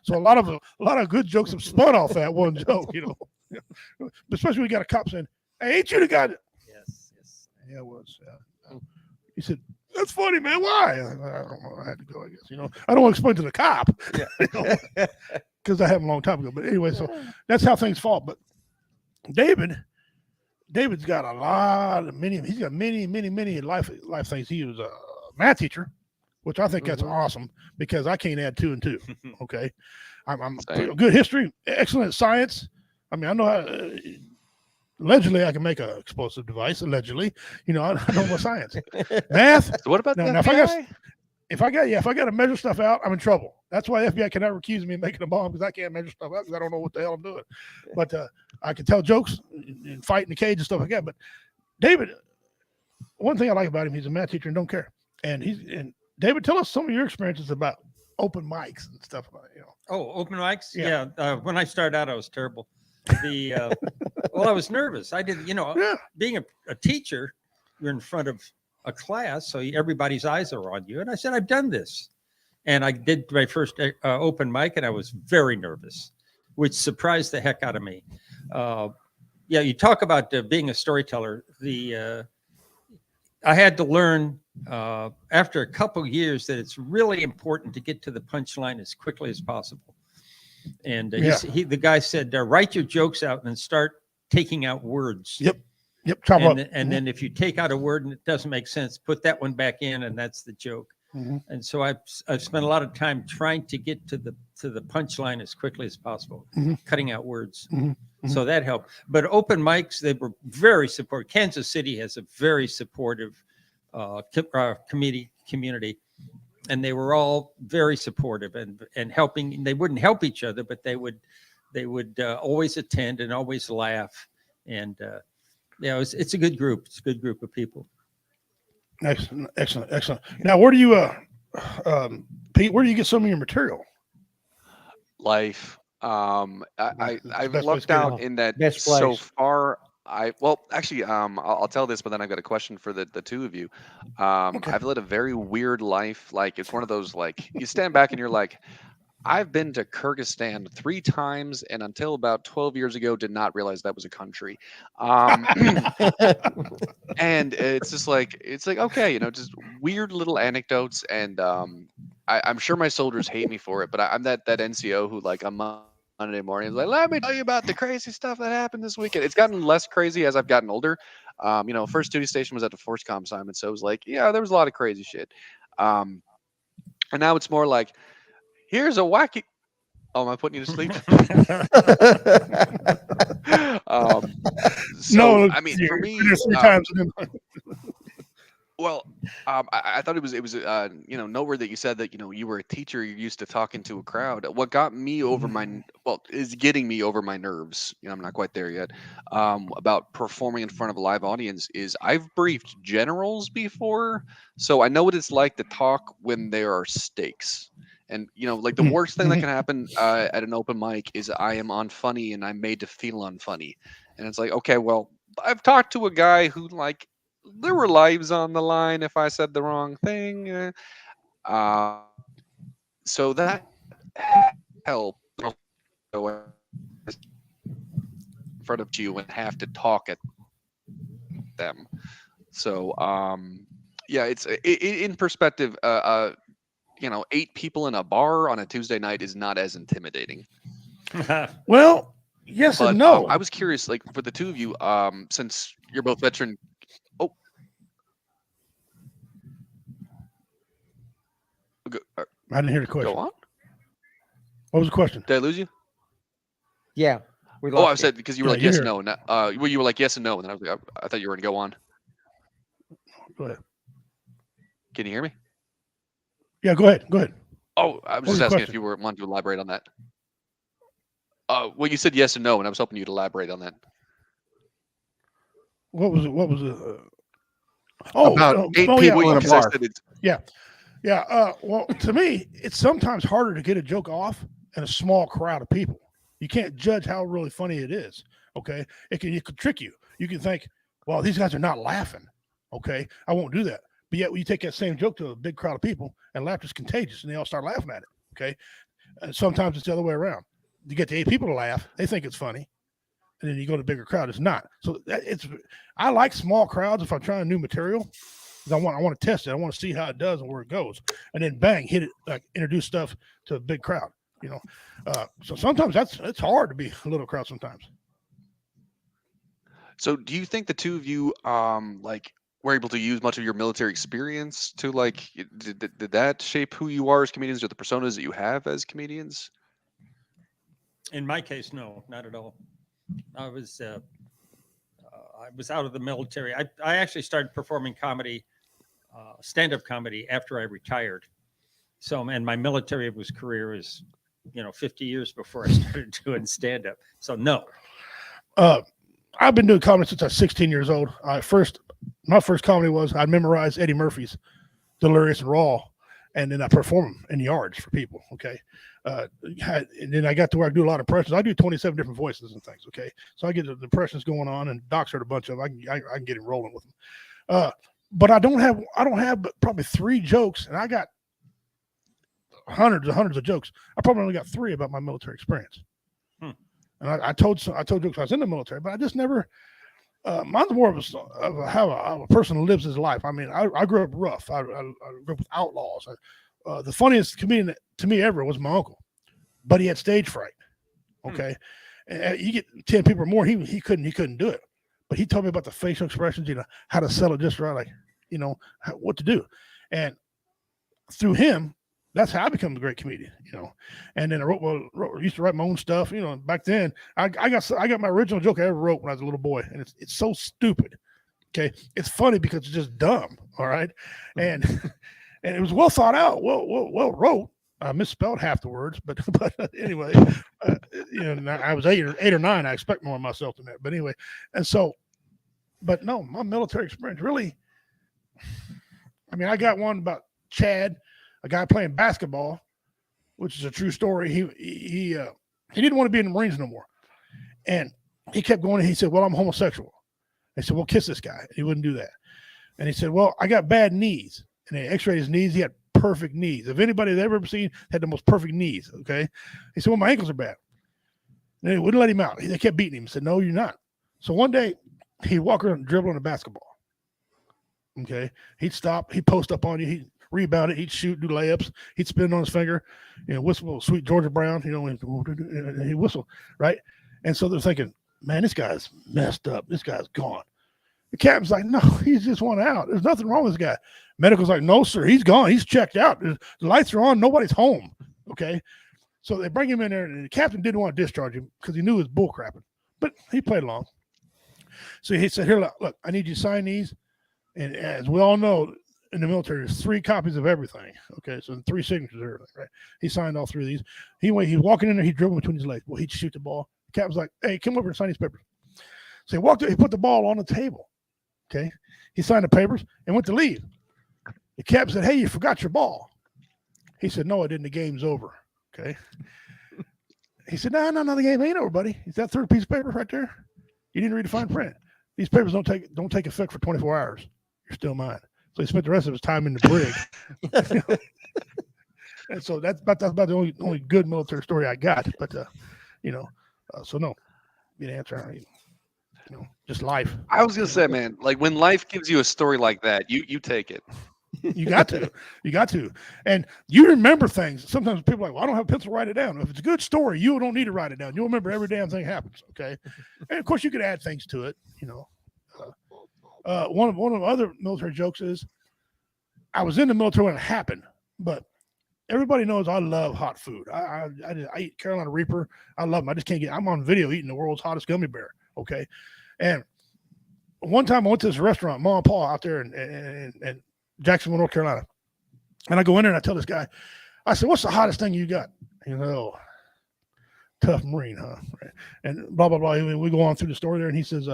So a lot of good jokes have spun off that one joke, especially when we got a cop saying, "Hey, ain't you the guy that?" Yes. Yeah, it was. He said, "That's funny, man. Why?" I don't know. I had to go. I guess I don't want to explain to the cop, because I had him a long time ago. But anyway, so that's how things fall. But David's got he's got many life things. He was a math teacher, which I think that's awesome because I can't add 2 and 2. Okay. I'm good history, excellent science. I mean, I know how, allegedly I can make an explosive device. Allegedly, I know my science. Math. So what about now, the if I got if I got to measure stuff out, I'm in trouble. That's why the FBI can never accuse me of making a bomb, because I can't measure stuff out because I don't know what the hell I'm doing. But I can tell jokes and fight in the cage and stuff like that. But David, one thing I like about him, he's a math teacher and don't care. And David, tell us some of your experiences about open mics and stuff like that. Oh, open mics? Yeah. Yeah. When I started out, I was terrible. Well, I was nervous. I did, being a teacher, you're in front of a class, so everybody's eyes are on you. And I said, I've done this. And I did my first open mic, and I was very nervous, which surprised the heck out of me. Yeah, you talk about being a storyteller. I had to learn after a couple years that it's really important to get to the punchline as quickly as possible. And the guy said, write your jokes out and then start taking out words. Yep. Chop up. And then if you take out a word and it doesn't make sense, put that one back in, and that's the joke. Mm-hmm. And so I've spent a lot of time trying to get to the punchline as quickly as possible, cutting out words. Mm-hmm. So that helped. But open mics, they were very supportive. Kansas City has a very supportive community, and they were all very supportive and helping. They wouldn't help each other, but they would always attend and always laugh. And it's a good group. It's a good group of people. Excellent. Now, where do you, Pete? Where do you get some of your material? Life. I've lucked out in that Best so place. far. I'll tell this, but then I've got a question for the two of you. Okay. I've led a very weird life. Like, it's one of those, like, you stand back and you're like, I've been to Kyrgyzstan 3 times, and until about 12 years ago, did not realize that was a country. And it's just like, okay, just weird little anecdotes. And I'm sure my soldiers hate me for it, but I'm that NCO who, like, on Monday morning is like, let me tell you about the crazy stuff that happened this weekend. It's gotten less crazy as I've gotten older. First duty station was at the Force Com assignment, so it was like, yeah, there was a lot of crazy shit. And now it's more like, here's a wacky. Oh, am I putting you to sleep? No, I mean, for me, 3 times. well, I thought it was nowhere that you said that you were a teacher, you're used to talking to a crowd. What got me over is getting me over my nerves. I'm not quite there yet. About performing in front of a live audience is I've briefed generals before, so I know what it's like to talk when there are stakes. And like the worst thing that can happen at an open mic is I am unfunny and I'm made to feel unfunny. And it's like, okay, well, I've talked to a guy who, like, there were lives on the line if I said the wrong thing. So that helped go in front of you and have to talk at them. So it's in perspective. 8 people in a bar on a Tuesday night is not as intimidating. Well, yes and no. I was curious, like, for the two of you, since you're both veteran. Oh, I didn't hear the question. go on. What was the question? Did I lose you? Yeah. We Oh, I lost you. said because you were like you're yes and here. no, and you were like yes and no, and then I was like, I thought you were going to go on. Go ahead. Can you hear me? Yeah, go ahead. Oh, I was What was just the asking question? if you wanted to elaborate on that. Well, you said yes and no, and I was hoping you'd elaborate on that. What was it? About 8 yeah. people in a Because I bar. said it's Yeah. Well, to me, it's sometimes harder to get a joke off in a small crowd of people. You can't judge how really funny it is. Okay. It could trick you. You can think, well, these guys are not laughing. Okay. I won't do that. But yet, when you take that same joke to a big crowd of people, and laughter's contagious, and they all start laughing at it. Okay. And sometimes it's the other way around. You get the 8 people to laugh, they think it's funny. And then you go to a bigger crowd, it's not. So I like small crowds if I'm trying new material. Because I want to test it. I want to see how it does and where it goes. And then bang, hit it, like introduce stuff to a big crowd. So sometimes it's hard to be a little crowd sometimes. So do you think the two of you were able to use much of your military experience to did that shape who you are as comedians or the personas that you have as comedians? In my case, no, not at all. I was out of the military. I actually started performing comedy, stand-up comedy after I retired. So, and my military career was, 50 years before I started doing stand up. So no. I've been doing comedy since I was 16 years old. My first comedy was I memorized Eddie Murphy's Delirious and Raw, and then I perform them in yards for people. Okay. And then I got to where I do a lot of impressions. I do 27 different voices and things. Okay. So I get the impressions going on, and Doc's heard a bunch of them. I can get it rolling with them. But I don't have but probably 3 jokes, and I got hundreds of jokes. I probably only got 3 about my military experience. And I told jokes I was in the military, but I just never. Mine's more of how a person lives his life. I mean, I grew up rough. I grew up with outlaws. The funniest comedian to me ever was my uncle, but he had stage fright. Okay, and you get 10 people or more, he couldn't do it. But he told me about the facial expressions, how to sell it just right, like what to do, and through him. That's how I became a great comedian, And then I used to write my own stuff, Back then, I got my original joke I ever wrote when I was a little boy, and it's so stupid. Okay, it's funny because it's just dumb. All right, and it was well thought out, well wrote. I misspelled half the words, but anyway, I was 8 or 9. I expect more of myself than that, but anyway, and so, but no, my military experience really. I mean, I got one about Chad. A guy playing basketball, which is a true story. He didn't want to be in the Marines no more, and he kept going. And he said, "Well, I'm homosexual." They said, "Well, kiss this guy." And he wouldn't do that. And he said, "Well, I got bad knees." And they X-rayed his knees. He had perfect knees. If anybody had ever seen had the most perfect knees, okay. He said, "Well, my ankles are bad." And they wouldn't let him out. They kept beating him. He said, "No, you're not." So one day he'd walk around and dribble on a basketball. Okay, he'd stop. He'd post up on you. He'd rebound it, he'd shoot, do layups, he'd spin on his finger, whistle Sweet Georgia Brown, and he'd whistle, right? And so they're thinking, man, this guy's messed up. This guy's gone. The captain's like, no, he's just one out. There's nothing wrong with this guy. Medical's like, no, sir, he's gone. He's checked out. The lights are on. Nobody's home. Okay. So they bring him in there, and the captain didn't want to discharge him because he knew it was bull crapping, but he played along. So he said, here, look, I need you to sign these. And as we all know, in the military, there's 3 copies of everything. Okay, so 3 signatures, everything, right? He signed all 3 of these. He's walking in there, he'd dribble between his legs. Well, he'd shoot the ball. The captain's like, hey, come over and sign these papers. So he walked up, he put the ball on the table. Okay, he signed the papers and went to leave. The captain said, hey, you forgot your ball. He said, no, I didn't. The game's over. Okay. He said, no, the game ain't over, buddy. Is that 3rd piece of paper right there? You didn't read the fine print. These papers don't take effect for 24 hours. You're still mine. So he spent the rest of his time in the brig. And so that's about the only good military story I got. But so no, the answer, just life. I was gonna say, man, like when life gives you a story like that, you take it. You got to, and you remember things. Sometimes people are like, well, I don't have a pencil, write it down. If it's a good story, you don't need to write it down. You'll remember every damn thing happens. Okay, and of course you could add things to it. One of the other military jokes is, I was in the military when it happened, but everybody knows I love hot food. I eat Carolina Reaper. I love them. I just can't I'm on video eating the world's hottest gummy bear. Okay, and one time I went to this restaurant, Mom and Pa, out there in Jacksonville, North Carolina, and I go in there and I tell this guy, I said, "What's the hottest thing you got?" Tough Marine, huh? Right. And blah blah blah. We go on through the story there, and he says,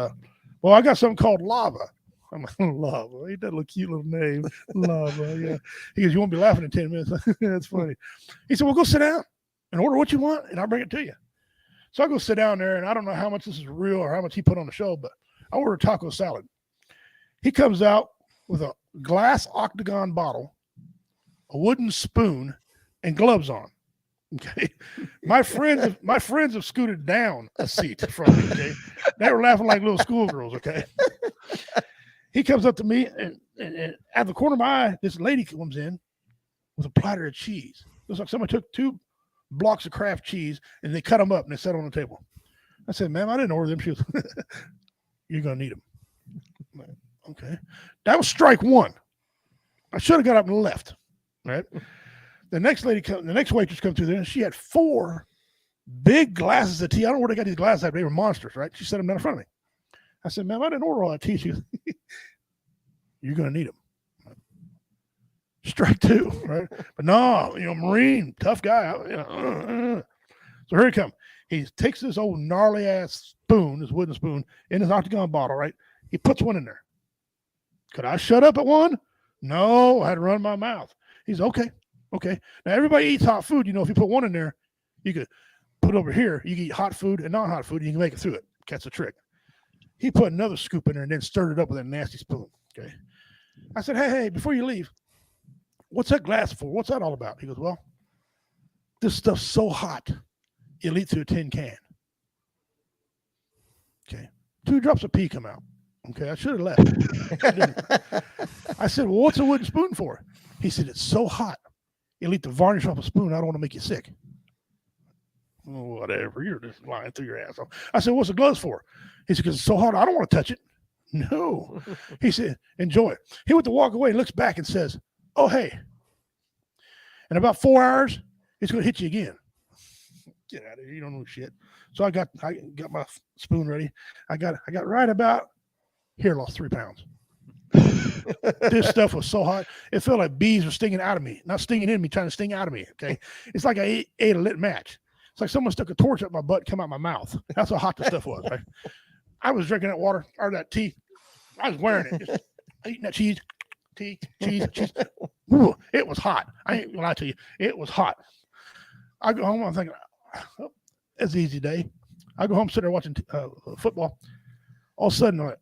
"Well, I got something called lava." I'm like, lava. Ain't that a little cute little name? Lava, yeah. He goes, you won't be laughing in 10 minutes. That's funny. He said, well, go sit down and order what you want, and I'll bring it to you. So I go sit down there, and I don't know how much this is real or how much he put on the show, but I order a taco salad. He comes out with a glass octagon bottle, a wooden spoon, and gloves on. Okay. My friends have scooted down a seat from me. Okay. They were laughing like little schoolgirls. Okay. He comes up to me, and out of the corner of my eye, this lady comes in with a platter of cheese. It was like somebody took 2 blocks of Kraft cheese and they cut them up and they set them on the table. I said, ma'am, I didn't order them. She was, you're going to need them. Like, okay. That was strike 1. I should have got up and left. Right. The next waitress comes through there, and she had 4 big glasses of tea. I don't know where they got these glasses at. They were monsters, right? She set them down in front of me. I said, ma'am, I didn't order all that tea. She goes, you're going to need them. Strike two, right? But no, Marine, tough guy. So here he comes. He takes this old gnarly ass spoon, this wooden spoon, in his octagon bottle, right? He puts one in there. Could I shut up at one? No, I had to run my mouth. He's okay. Now everybody eats hot food. If you put one in there, you could put over here. You can eat hot food and non-hot food, and you can make it through it. That's the trick. He put another scoop in there and then stirred it up with that nasty spoon. Okay. I said, hey, before you leave, what's that glass for? What's that all about? He goes, well, this stuff's so hot, it'll eat through a tin can. Okay. 2 drops of pee come out. Okay. I should have left. I said, well, what's a wooden spoon for? He said, it's so hot, it'll eat the varnish off a spoon. I don't want to make you sick. Oh, whatever. You're just lying through your asshole. I said, what's the gloves for? He said, because it's so hot, I don't want to touch it. No. He said, enjoy it. He went to walk away and looks back and says, oh, hey, in about 4 hours, it's going to hit you again. Get out of here. You don't know shit. So I got my spoon ready. I got right about here, lost 3 pounds. This stuff was so hot. It felt like bees were stinging out of me. Not stinging in me, trying to sting out of me. Okay. It's like I ate a lit match. It's like someone stuck a torch up my butt and come out my mouth. That's how hot the stuff was. Right? I was drinking that water or that tea. I was wearing it. Just eating that cheese. Ooh, it was hot. I ain't gonna lie to you. It was hot. I go home. I'm thinking, oh, it's an easy day. I go home, sit there watching football. All of a sudden, I'm like,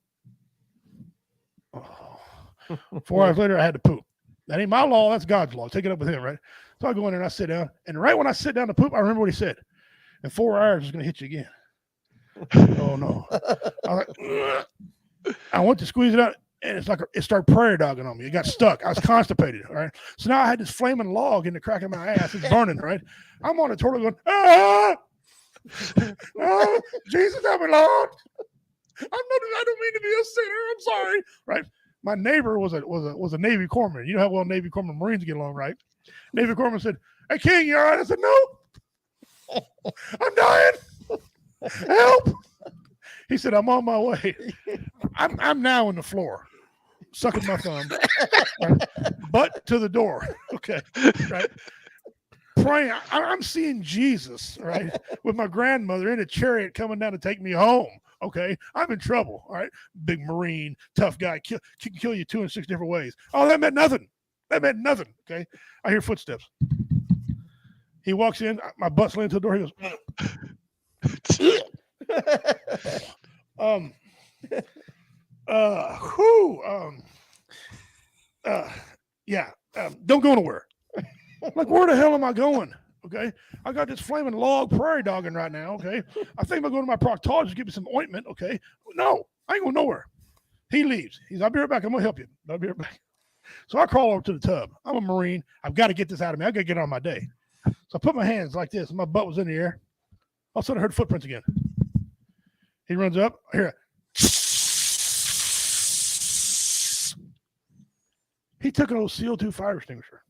4 hours later, I had to poop. That ain't my law. That's God's law. Take it up with him, right? So I go in there and I sit down. And right when I sit down to poop, I remember what he said. In 4 hours, it's going to hit you again. Oh, no. I went to squeeze it out, and it's like it started prairie dogging on me. It got stuck. I was constipated, all right? So now I had this flaming log in the crack of my ass. It's burning, right? I'm on the toilet going, ah! Oh, Jesus, help me, Lord. I don't mean to be a sinner. I'm sorry, right? My neighbor was a Navy corpsman. You know how well Navy corpsman Marines get along, right? Navy corpsman said, hey, King, you all right? I said, no. I'm dying. Help. He said, I'm on my way. I'm now on the floor, sucking my thumb, right? Butt to the door. Okay, right? Praying. I'm seeing Jesus, right, with my grandmother in a chariot coming down to take me home. Okay, I'm in trouble. All right, big Marine, tough guy, can kill you 2 in 6 different ways. Oh, that meant nothing. Okay, I hear footsteps. He walks in. My butt's laying to the door. He goes, don't go nowhere. Like, where the hell am I going? Okay, I got this flaming log prairie dogging right now. Okay, I think I'm going to my proctologist, give me some ointment. Okay, no, I ain't going nowhere. He leaves. He's, I'll be right back. I'm going to help you. I'll be right back. So I crawl over to the tub. I'm a Marine. I've got to get this out of me. I got to get on my day. So I put my hands like this, and my butt was in the air. All of a sudden, I heard footprints again. He runs up. I hear it. He took an old CO2 fire extinguisher.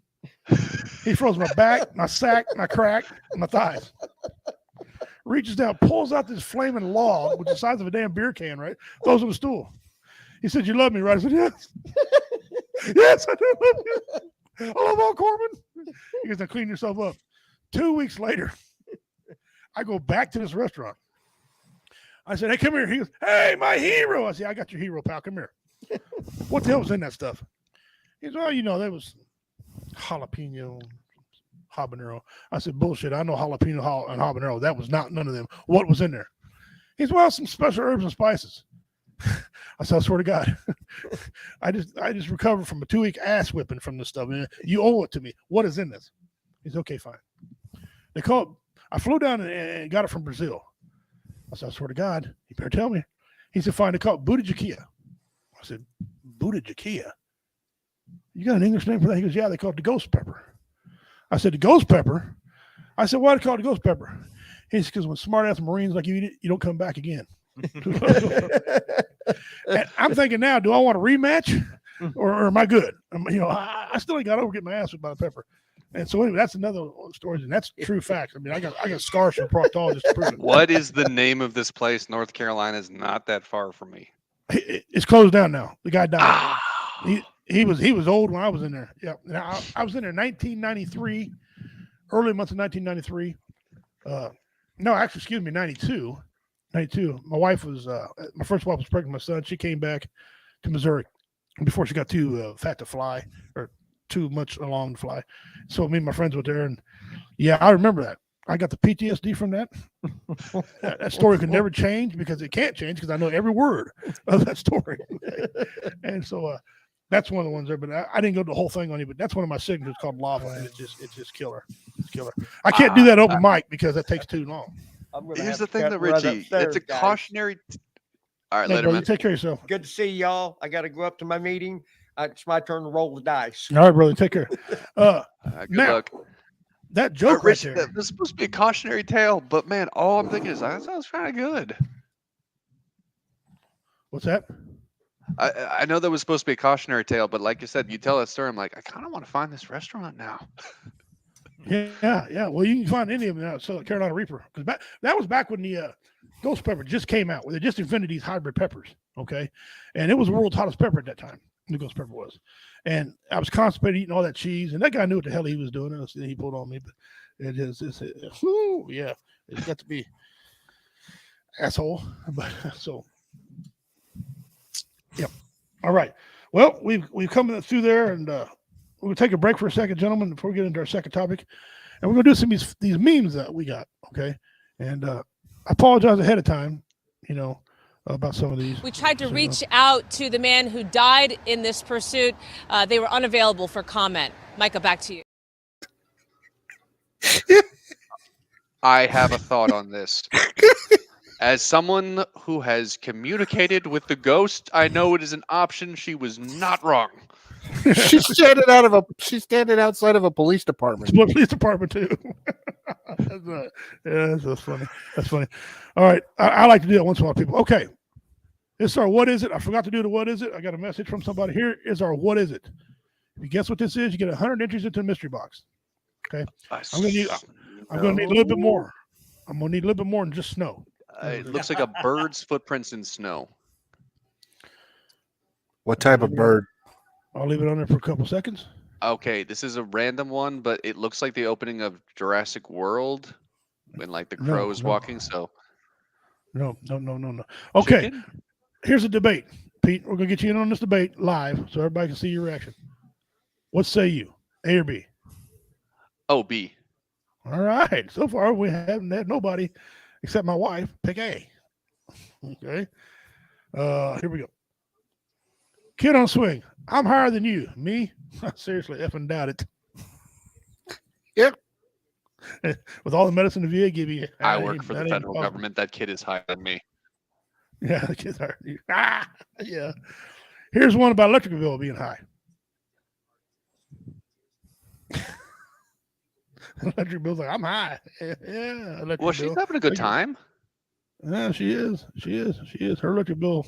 He froze my back, my sack, my crack, and my thighs. Reaches down, pulls out this flaming log, which is the size of a damn beer can, right? Throws on the stool. He said, you love me, right? I said, yes. Yes, I do love you. I love all Corbin. He goes, now clean yourself up. 2 weeks later, I go back to this restaurant. I said, hey, come here. He goes, hey, my hero. I said, I got your hero, pal. Come here. What the hell was in that stuff? He goes, well, there was jalapeno, habanero. I said, bullshit. I know jalapeno and habanero. That was not none of them. What was in there? He said, well, some special herbs and spices. I said, I swear to God, I just recovered from a 2-week ass whipping from this stuff. Man. You owe it to me. What is in this? He's okay, fine. They call it, I flew down and got it from Brazil. I said, I swear to God, you better tell me. He said, fine, they call it Buddha Jakia. I said, Buddha Jakia? You got an English name for that? He goes, yeah, they call it the ghost pepper. I said, the ghost pepper? I said, why do they call it the ghost pepper? He said, because when smart-ass Marines like you eat it, you don't come back again. And I'm thinking now, do I want a rematch or am I good? I still ain't got over getting my ass whipped by the pepper. And so anyway, that's another story, and that's true facts. I mean, I got scars from proctologist to prove it. What is the name of this place? North Carolina is not that far from me. It's closed down now. The guy died. He was old when I was in there. Yeah, now I was in there 1993, early months of 1993. No, actually, excuse me, 92. 92. My wife was my first wife was pregnant with my son. She came back to Missouri before she got too fat to fly or too much along to fly. So me and my friends were there, and yeah, I remember that. I got the PTSD from that. That story could never change because it can't change because I know every word of that story. And so that's one of the ones there. But I didn't go the whole thing on you. But that's one of my signatures called lava, and it's just killer. It's killer. I can't do that open mic because that takes too long. Here's the thing, though, Richie. It's a cautionary. All right, Hey, later, brother, man. take care of yourself. Good to see y'all. I got to go up to my meeting. It's my turn to roll the dice. All right, brother, take care. Good now, luck. that joke right Richie, there. this is supposed to be a cautionary tale, but man, all I'm thinking is that sounds kind of good. What's that? I know that was supposed to be a cautionary tale, but like you said, you tell that story. I'm like, I kind of want to find this restaurant now. Yeah. Well, you can find any of them now. So Carolina Reaper, because that was back when the ghost pepper just came out. Where they just invented these hybrid peppers. Okay, and it was the world's hottest pepper at that time. The ghost pepper was, and I was constipated eating all that cheese, and that guy knew what the hell he was doing. And he pulled on me, but yeah, it's got to be asshole. But so, yep. All right. Well, we've come through there, and we're gonna take a break for a second, gentlemen, before we get into our second topic, and we're gonna do some of these memes that we got. Okay, and I apologize ahead of time, about some of these. We tried to reach out to the man who died in this pursuit. They were unavailable for comment. Micah, back to you. I have a thought on this. As someone who has communicated with the ghost, I know it is an option. She was not wrong. She's standing outside of a police department. Police department too. That's funny. That's funny. All right, I like to do that once in a while, people. Okay, this is our what is it? I forgot to do the what is it. I got a message from somebody. Here is our what is it. If you guess what this is, you get 100 entries into the mystery box. Okay, I'm gonna need a little bit more. I'm gonna need a little bit more than just snow. It looks like a bird's footprints in snow. What type of bird? I'll leave it on there for a couple seconds. Okay, this is a random one, but it looks like the opening of Jurassic World when like the crow is walking. So no. Okay, chicken? Here's a debate, Pete. We're gonna get you in on this debate live, so everybody can see your reaction. What say you, A or B? Oh, B. All right. So far, we haven't had nobody except my wife pick A. Okay. Here we go. Kid on swing. I'm higher than you. Me? I seriously effing doubt it. Yep. With all the medicine the VA give you. I work for the federal government. That kid is higher than me. Yeah, the kid's higher than you. Yeah. Here's one about electric bill being high. Electric bill's like, I'm high. Yeah. Well, she's having a good time. Yeah, she is. Her electric bill.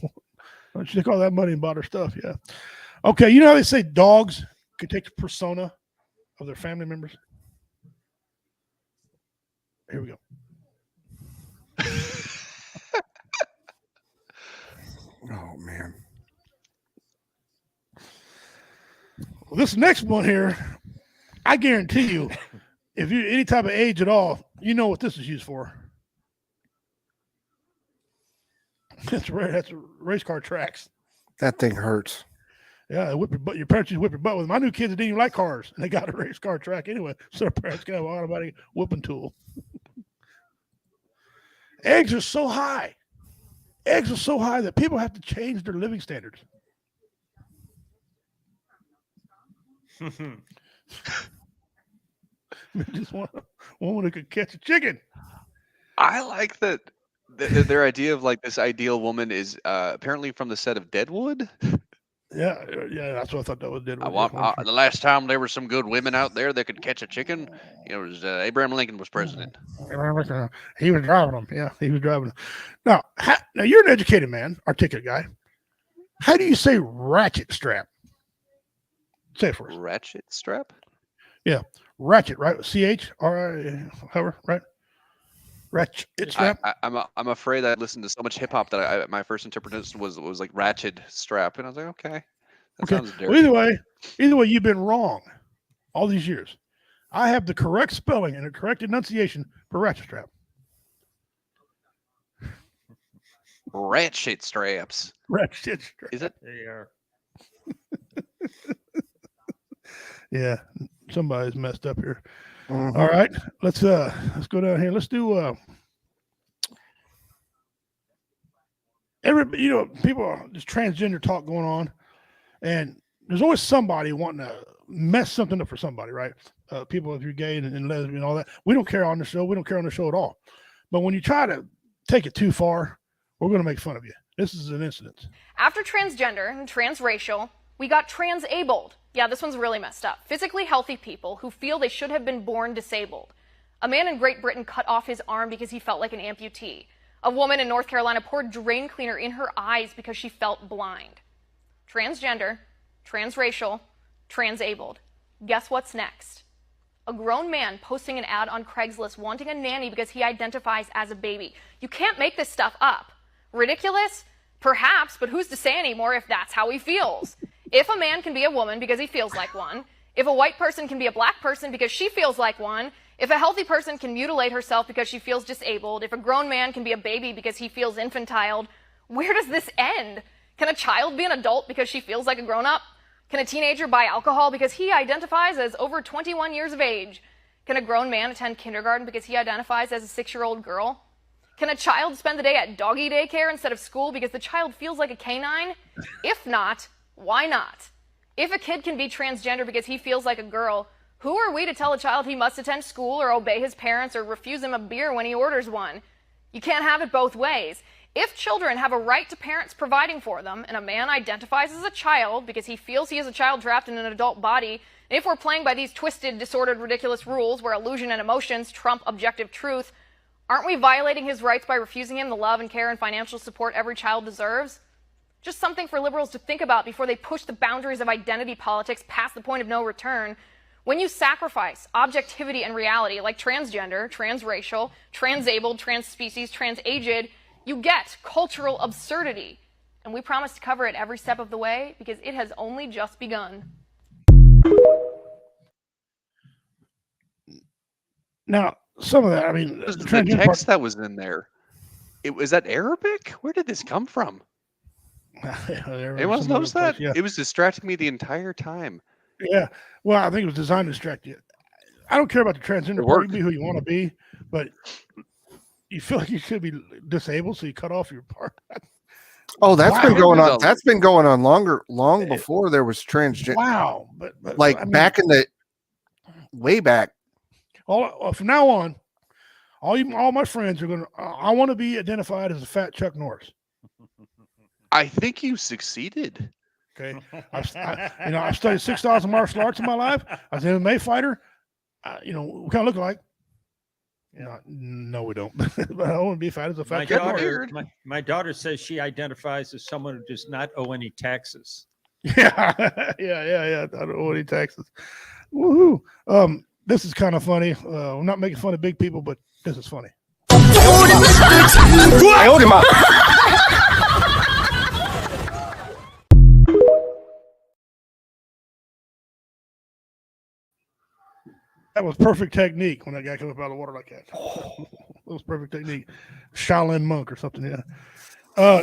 She took all that money and bought her stuff. Yeah. Okay. You know how they say dogs can take the persona of their family members? Here we go. Oh, man. Well, this next one here, I guarantee you, if you're any type of age at all, you know what this is used for. That's race car tracks. That thing hurts. Yeah, whip your butt. Your parents used to whip your butt with them. My new kids didn't even like cars, and they got a race car track anyway. So their parents got an automatic whooping tool. Eggs are so high. Eggs are so high that people have to change their living standards. Just one who could catch a chicken. I like that their idea of like this ideal woman is apparently from the set of Deadwood. Yeah, that's what I thought that was Deadwood. The last time there were some good women out there that could catch a chicken, it was Abraham Lincoln was president. He was driving them. Yeah, he was driving them. Now you're an educated man, articulate guy. How do you say ratchet strap? Say it for us. Ratchet strap? Yeah, ratchet, right? CHRI, however, right? Ratchet strap. I'm afraid I listened to so much hip hop that my first interpretation was like ratchet strap, and I was like, okay, That Okay. sounds dirty. Well, either way, you've been wrong all these years. I have the correct spelling and the correct enunciation for ratchet strap. Rat shit straps. Ratchet strap. Is it? They are. Yeah, somebody's messed up here. Mhm. All right, let's go down here. Let's do people are just transgender talk going on, and there's always somebody wanting to mess something up for somebody, right? People, if you're gay and lesbian and all that, we don't care on the show. We don't care on the show at all. But when you try to take it too far, we're going to make fun of you. This is an incident. After transgender and transracial, we got transabled. Yeah, this one's really messed up. Physically healthy people who feel they should have been born disabled. A man in Great Britain cut off his arm because he felt like an amputee. A woman in North Carolina poured drain cleaner in her eyes because she felt blind. Transgender, transracial, transabled. Guess what's next? A grown man posting an ad on Craigslist wanting a nanny because he identifies as a baby. You can't make this stuff up. Ridiculous? Perhaps, but who's to say anymore if that's how he feels? If a man can be a woman because he feels like one, if a white person can be a black person because she feels like one, if a healthy person can mutilate herself because she feels disabled, if a grown man can be a baby because he feels infantile, where does this end? Can a child be an adult because she feels like a grown-up? Can a teenager buy alcohol because he identifies as over 21 years of age? Can a grown man attend kindergarten because he identifies as a 6-year-old girl? Can a child spend the day at doggy daycare instead of school because the child feels like a canine? If not, why not? If a kid can be transgender because he feels like a girl, who are we to tell a child he must attend school or obey his parents or refuse him a beer when he orders one? You can't have it both ways. If children have a right to parents providing for them, and a man identifies as a child because he feels he is a child trapped in an adult body, and if we're playing by these twisted, disordered, ridiculous rules where illusion and emotions trump objective truth, aren't we violating his rights by refusing him the love and care and financial support every child deserves? Just something for liberals to think about before they push the boundaries of identity politics past the point of no return. When you sacrifice objectivity and reality like transgender, transracial, transabled, transspecies, transaged, you get cultural absurdity. And we promise to cover it every step of the way because it has only just begun. Now, some of that, I mean, The text that was in there, was that Arabic? Where did this come from? Anyone notice that? Yeah. It was distracting me the entire time. Yeah. Well, I think it was designed to distract you. I don't care about the transgender part. You can be who you want to be, but you feel like you should be disabled, so you cut off your part. Oh, that's Wow. been going on. That's been going on long before there was transgender. Wow. But Like I mean, back in the way back. from now on, all my friends are going to, I want to be identified as a fat Chuck Norris. I think you succeeded. Okay. I studied 6,000 martial arts in my life. I was an MMA fighter. We kind of look alike. No, we don't. But I want to be fat as a fat Chuck Norris. My daughter says she identifies as someone who does not owe any taxes. Yeah. I don't owe any taxes. Woohoo. This is kind of funny. I'm not making fun of big people, but this is funny. I owed him up. That was perfect technique when that guy came up out of the water like that. That was perfect technique. Shaolin monk or something, yeah.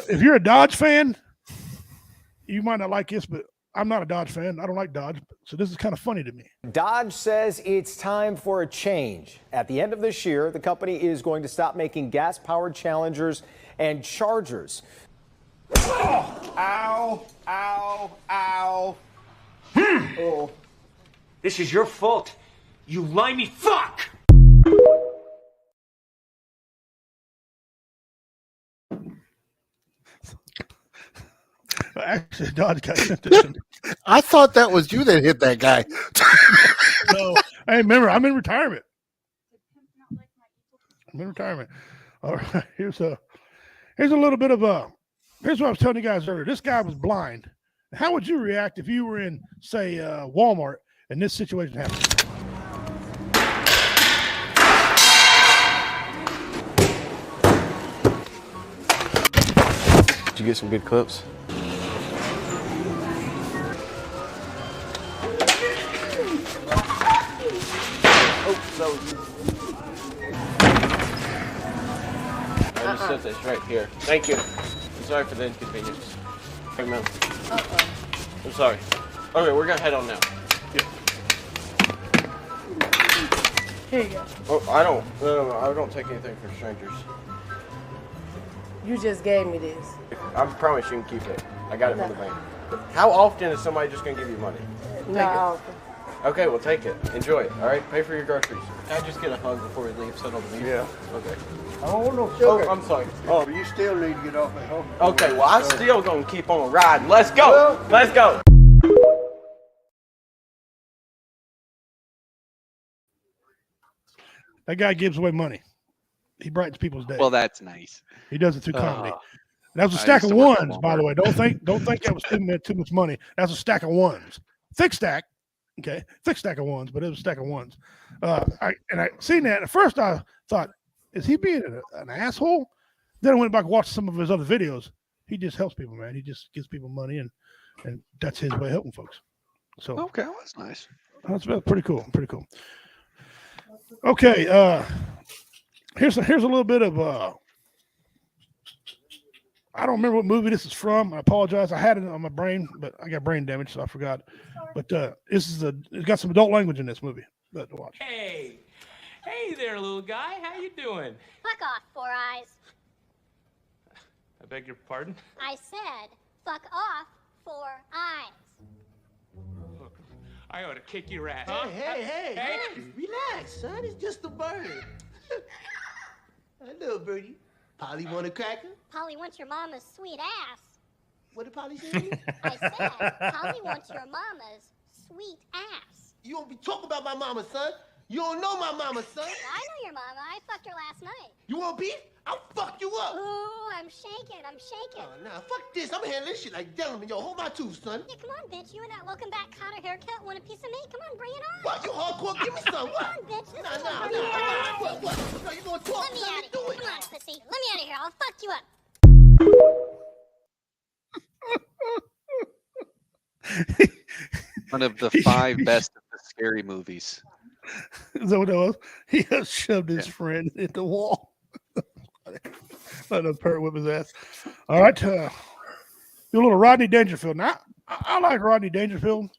If you're a Dodge fan, you might not like this, but I'm not a Dodge fan. I don't like Dodge, so this is kind of funny to me. Dodge says it's time for a change. At the end of this year, the company is going to stop making gas-powered Challengers and Chargers. Ow, ow, ow. Oh. This is your fault, you limey fuck! Actually, Dodge got sent this. I thought that was you that hit that guy. No, hey, remember, I'm in retirement. All right, here's a little bit of here's what I was telling you guys earlier. This guy was blind. How would you react if you were in, say, Walmart and this situation happened? Did you get some good clips? so easy. I just set this right here. Thank you. I'm sorry for the inconvenience. Hey, man. I'm sorry. Okay, we're gonna head on now. Here you go. Oh, I don't take anything for strangers. You just gave me this. I promise you can keep it. I got it from the bank. How often is somebody just gonna give you money? Not often. Okay, well take it. Enjoy it. All right, pay for your groceries. Can I just get a hug before we leave? So I don't leave. Yeah. Okay. I don't want no Oh, sugar. I'm sorry. Oh, but you still need to get off at home. Okay, well I'm still gonna keep on riding. Let's go. Let's go. That guy gives away money. He brightens people's day. Well, that's nice. He does it through comedy. Uh, That was a I stack used of to work for ones, by the Walmart. way. Don't think that was too much money. That's a stack of ones. Thick stack. Okay. Thick stack of ones, but it was a stack of ones. I seen that. At first I thought, is he being an asshole? Then I went back and watched some of his other videos. He just helps people, man. He just gives people money and that's his way of helping folks. So Okay, well, that's nice. that's pretty cool. Pretty cool. Okay, here's a little bit of I don't remember what movie this is from. I apologize. I had it on my brain, but I got brain damage, so I forgot. But it's got some adult language in this movie. But watch. Hey there, little guy. How you doing? Fuck off, Four Eyes. I beg your pardon? I said, fuck off, Four Eyes. I ought to kick your ass. Hey, relax, son. It's just a bird. Hello, birdie. Polly want a cracker? Polly wants your mama's sweet ass. What did Polly say? I said, Polly wants your mama's sweet ass. You don't be talking about my mama, son. You don't know my mama, son. Well, I know your mama. I fucked her last night. You want beef? I'll fuck you up. Ooh, I'm shaking. Oh, nah, fuck this. I'm gonna handle this shit like gentlemen. Yo, hold my tooth, son. Yeah, come on, bitch. You and that welcome back Cotter haircut want a piece of me? Come on, bring it on. What? You hardcore? Give me some. What? Come on, bitch. This is Nah. What? No, you gonna talk? Let me out of here. Come on, pussy. Let me out of here. I'll fuck you up. One of the 5 best of the scary movies. Is that what that was? He has shoved his friend in the wall. Let him parrot whip his ass. All right. Do a little Rodney Dangerfield. Now, I like Rodney Dangerfield.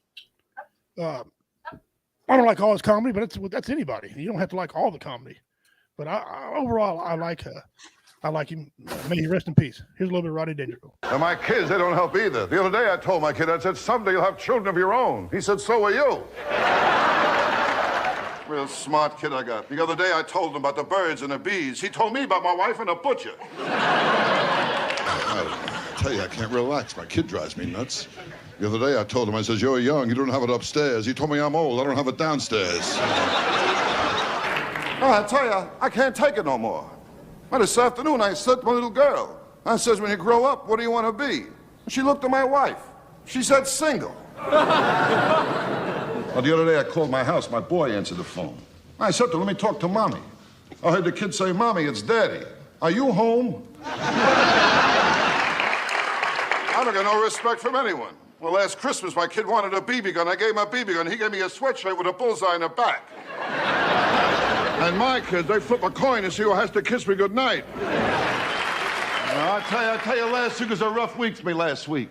I don't like all his comedy, but that's anybody. You don't have to like all the comedy. But overall, I like him. May he rest in peace. Here's a little bit of Rodney Dangerfield. And my kids, they don't help either. The other day I told my kid, I said, someday you'll have children of your own. He said, so will you. Real smart kid I got. The other day I told him about the birds and the bees. He told me about my wife and a butcher. I tell you, I can't relax. My kid drives me nuts. The other day I told him, I says, you're young, you don't have it upstairs. He told me I'm old, I don't have it downstairs. Oh, I tell you, I can't take it no more. Well, this afternoon I said to my little girl, I says, when you grow up, what do you want to be? And she looked at my wife. She said, single. Well, the other day I called my house. My boy answered the phone. I said to him, let me talk to Mommy. I heard the kid say, Mommy, it's Daddy. Are you home? I don't get no respect from anyone. Well, last Christmas, my kid wanted a BB gun. I gave him a BB gun. He gave me a sweatshirt with a bullseye in the back. And my kids, they flip a coin to see who has to kiss me goodnight. I tell you, last week was a rough week for me last week.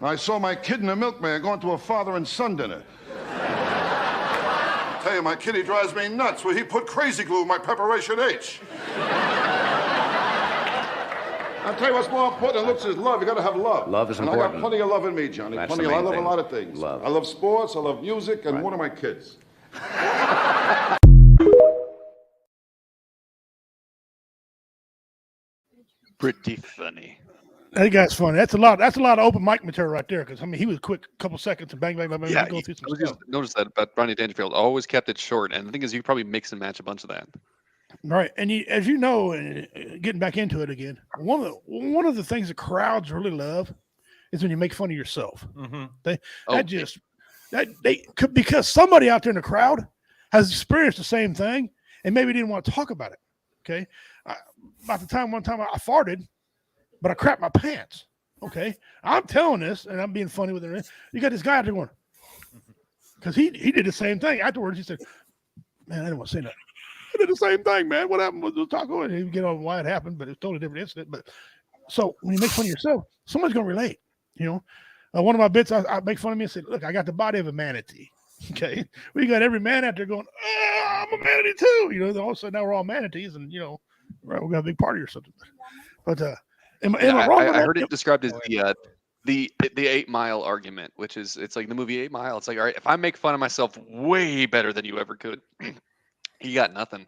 I saw my kid and the milkman going to a father and son dinner. I tell you, my kid, he drives me nuts. Well, he put crazy glue in my preparation H. I'll tell you what's more important than looks is love. You gotta have love. Love is and important. I got plenty of love in me, Johnny. That's Plenty the of main love. I thing. love a lot of things. Love. I love sports, I love music, and one of my kids. Pretty funny. That guy's funny. That's a lot of open mic material right there. Because I mean, he was quick, a couple seconds, and bang, bang, bang, bang. Yeah, go through some I stuff. just noticed that about Ronnie Dangerfield. Always kept it short, and the thing is, you could probably mix and match a bunch of that. Right, and as you know, getting back into it again, one of the things the crowds really love is when you make fun of yourself. Mm-hmm. Because somebody out there in the crowd has experienced the same thing and maybe didn't want to talk about it. Okay, one time I farted, but I crapped my pants. Okay, I'm telling this and I'm being funny with it. You got this guy out there going, because he did the same thing afterwards. He said, man, I didn't want to say that. I did the same thing, man. What happened with the taco? And you get on why it happened, but it's a totally different incident. But so when you make fun of yourself, someone's gonna relate. You know, one of my bits, I make fun of me and say, "Look, I got the body of a manatee." Okay, we got every man out there going, "I'm a manatee too." You know, all of a sudden now we're all manatees, and you know, right, we got a big party or something. But am I wrong? I heard it described as the 8 Mile argument, which is it's like the movie 8 Mile. It's like, all right, if I make fun of myself way better than you ever could, you got nothing.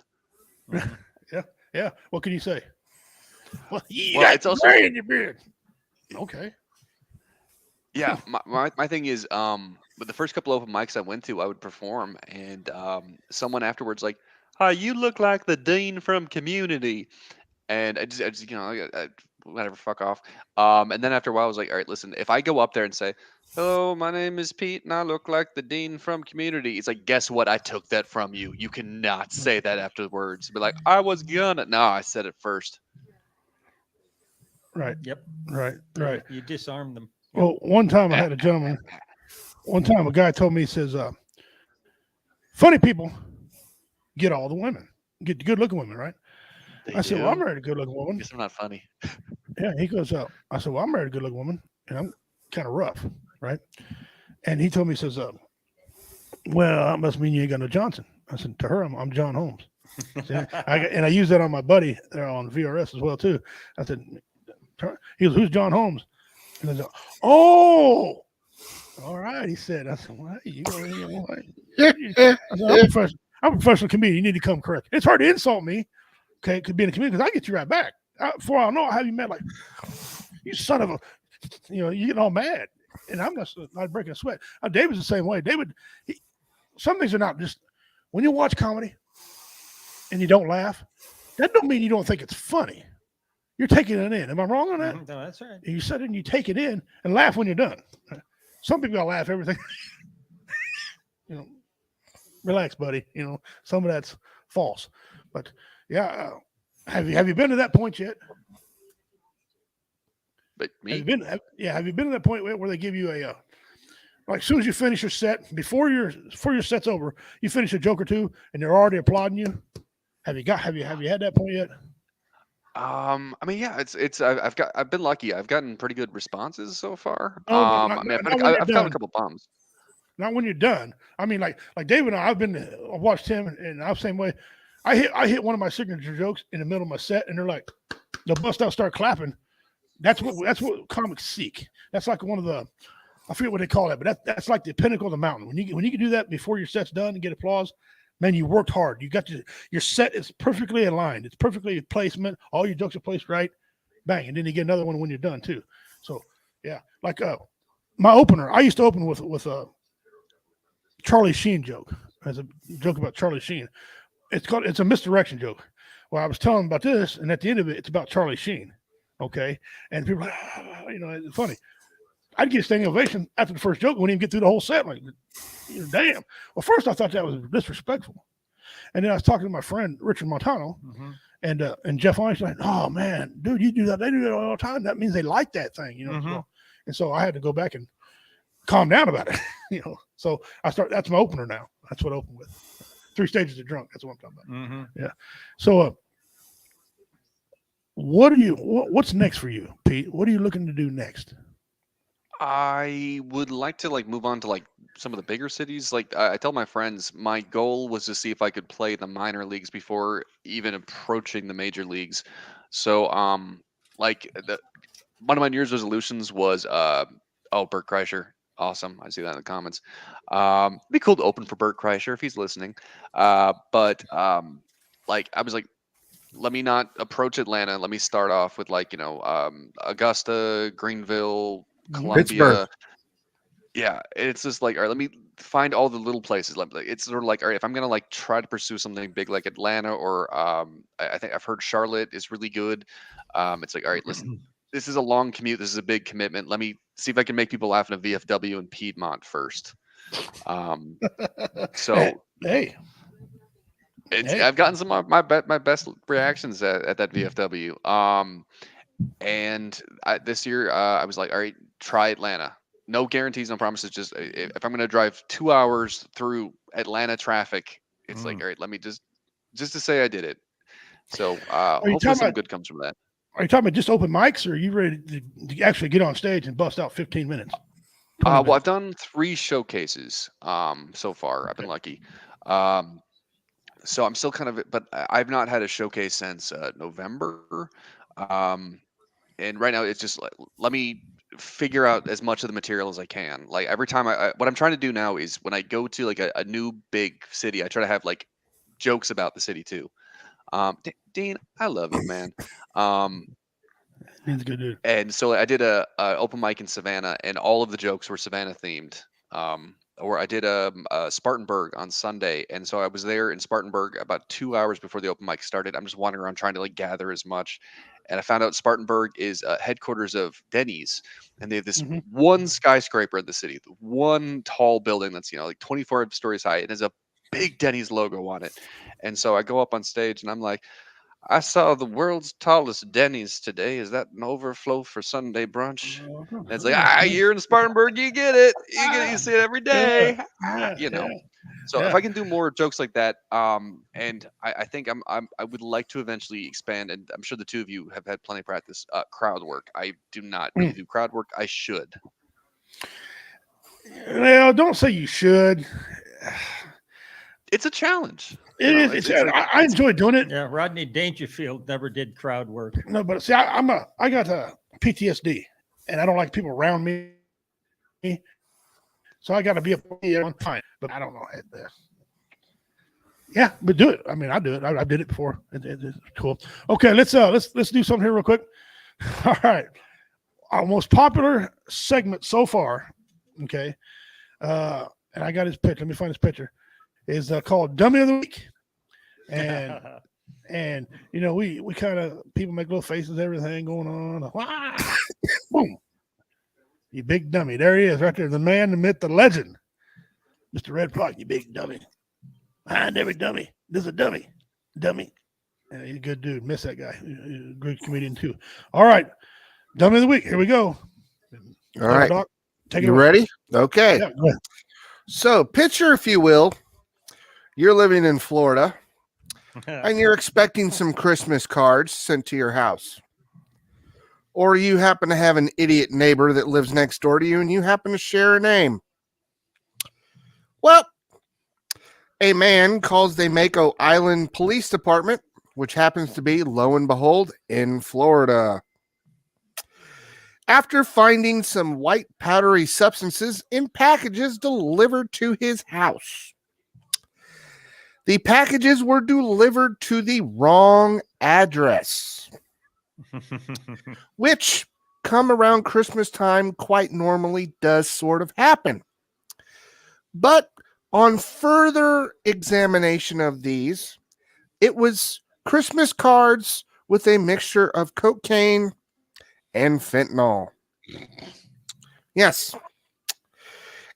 Yeah. What can you say? Well, it's also gray in your beard. Okay. Yeah, my thing is, but the first couple open mics I went to, I would perform, and someone afterwards like, "Hi, you look like the dean from Community," and I just you know, whatever, fuck off. And then after a while, I was like, all right, listen, if I go up there and say, "Hello, my name is Pete, and I look like the dean from Community," it's like, guess what? I took that from you. You cannot say that afterwards. Be like, I was gonna. No, I said it first. Right. Yep. Right. You disarm them. Well, one time I had a gentleman. One time a guy told me, he says, "Funny people get all the women, get the good-looking women, right?" I said, "Well, I'm married a good-looking woman." Guess I'm not funny. Yeah, he goes, I said, "Well, I'm married a good-looking woman, and I'm kind of rough, right?" And he told me, he says, "Well, that must mean you ain't got no Johnson." I said, "To her, I'm John Holmes." And I use that on my buddy there on VRS as well too. I said, he goes, "Who's John Holmes?" And I said, "Oh, all right." He said, I said, "Well, you go I said, I'm a professional comedian. You need to come correct. It's hard to insult me, okay, could be in a comedian because I get you right back. Before I know, I have you mad like, you son of a, you know, you get all mad. And I'm not breaking a sweat. David's the same way. David, some things are not just, when you watch comedy and you don't laugh, that don't mean you don't think it's funny. You're taking it in. Am I wrong on that? No, that's right. You sit in, you take it in, and laugh when you're done. Some people gotta laugh everything. You know, relax, buddy. You know, some of that's false. But yeah, have you been to that point yet? But me? Have you been to that point where they give you a like as soon as you finish your set, before your set's over, you finish a joke or two, and they're already applauding you? Have you had that point yet? I mean, yeah, I've been lucky. I've gotten pretty good responses so far. No, I mean, I've got a couple bombs. Not when you're done. I mean, like David and I watched him, and I'm the same way. I hit one of my signature jokes in the middle of my set, and they're like, they'll bust out, start clapping. That's what comics seek. That's like one of the, I forget what they call that, but that's like the pinnacle of the mountain. When you can do that before your set's done and get applause, man, you worked hard. You got your set is perfectly aligned. It's perfectly placement. All your jokes are placed right. Bang, and then you get another one when you're done too. So yeah, like my opener, I used to open with a Charlie Sheen joke. As a joke about Charlie Sheen. It's a misdirection joke. Well, I was telling about this, and at the end of it, it's about Charlie Sheen. Okay, and people are like, you know, it's funny. I'd get a standing ovation after the first joke. Wouldn't even get through the whole set. Like, you know, damn. Well, first I thought that was disrespectful, and then I was talking to my friend Richard Montano, and Jeff Einstein. Like, "Oh man, dude, you do that. They do that all the time. That means they like that thing, you know." So I had to go back and calm down about it, you know. So that's my opener now. That's what I open with. 3 stages of drunk. That's what I'm talking about. Yeah. So, what's next for you, Pete? What are you looking to do next? I would like to move on to some of the bigger cities. Like I tell my friends, my goal was to see if I could play the minor leagues before even approaching the major leagues. So one of my New Year's resolutions was Bert Kreischer. Awesome. I see that in the comments. It'd be cool to open for Bert Kreischer if he's listening. But I was like, let me not approach Atlanta. Let me start off with Augusta, Greenville, Columbia. Pittsburgh. Yeah, it's just like, all right, let me find all the little places. It's sort of like, all right, if I'm gonna try to pursue something big like Atlanta or I think I've heard Charlotte is really good. It's like, all right, listen, this is a long commute. This is a big commitment. Let me see if I can make people laugh in a VFW in Piedmont first. So hey. I've gotten some of my best reactions at that VFW. And this year I was like, all right, try Atlanta. No guarantees, no promises. Just if I'm going to drive 2 hours through Atlanta traffic, it's like, all right, let me just to say I did it. So you hopefully talking some about- good comes from that. Are you talking about just open mics, or are you ready to actually get on stage and bust out 15 minutes? Well, I've done 3 showcases so far. I've been lucky. So I'm still kind of, but I've not had a showcase since November. And right now it's just like, let me figure out as much of the material as I can. Like every time what I'm trying to do now is when I go to like a new big city, I try to have like jokes about the city too. Dean, I love you, man. He's a good dude. And so I did a open mic in Savannah, and all of the jokes were Savannah themed. Or I did a Spartanburg on Sunday, and so I was there in Spartanburg about 2 hours before the open mic started. I'm just wandering around trying to like gather as much, and I found out Spartanburg is headquarters of Denny's, and they have this one skyscraper in the city, the one tall building that's like 24 stories high. It has a big Denny's logo on it, and so I go up on stage and I'm like, I saw the world's tallest Denny's today. Is that an overflow for Sunday brunch? And it's like, you're in Spartanburg, you get it. You see it every day. So if I can do more jokes like that, and I think I would like to eventually expand, and I'm sure the two of you have had plenty of practice, crowd work. I do not really do crowd work. I should. Well, don't say you should. It's a challenge. I enjoy doing it. Yeah, Rodney Dangerfield never did crowd work. No, but see, I got PTSD, and I don't like people around me. So I got to be on time. But I don't know. Yeah, but do it. I mean, I do it. I did it before. It's cool. Okay, let's do something here real quick. All right, our most popular segment so far. Okay, and I got his picture. Let me find his picture. Is called Dummy of the Week, and we kind of people make little faces, everything going on. Boom, you big dummy! There he is, right there, the man, the myth, the legend, Mr. Red Fox. You big dummy! Behind every dummy, there's a dummy. Yeah, he's a good dude. Miss that guy. He's a great comedian too. All right, Dummy of the Week. Here we go. All right, Doc, take it you away. ready? Okay. Yeah, go ahead. So picture, if you will, you're living in Florida and you're expecting some Christmas cards sent to your house. Or you happen to have an idiot neighbor that lives next door to you and you happen to share a name. Well, a man calls the Mako Island Police Department, which happens to be, lo and behold, in Florida, after finding some white powdery substances in packages delivered to his house. The packages were delivered to the wrong address, which come around Christmas time quite normally does sort of happen. But on further examination of these, it was Christmas cards with a mixture of cocaine and fentanyl. Yes.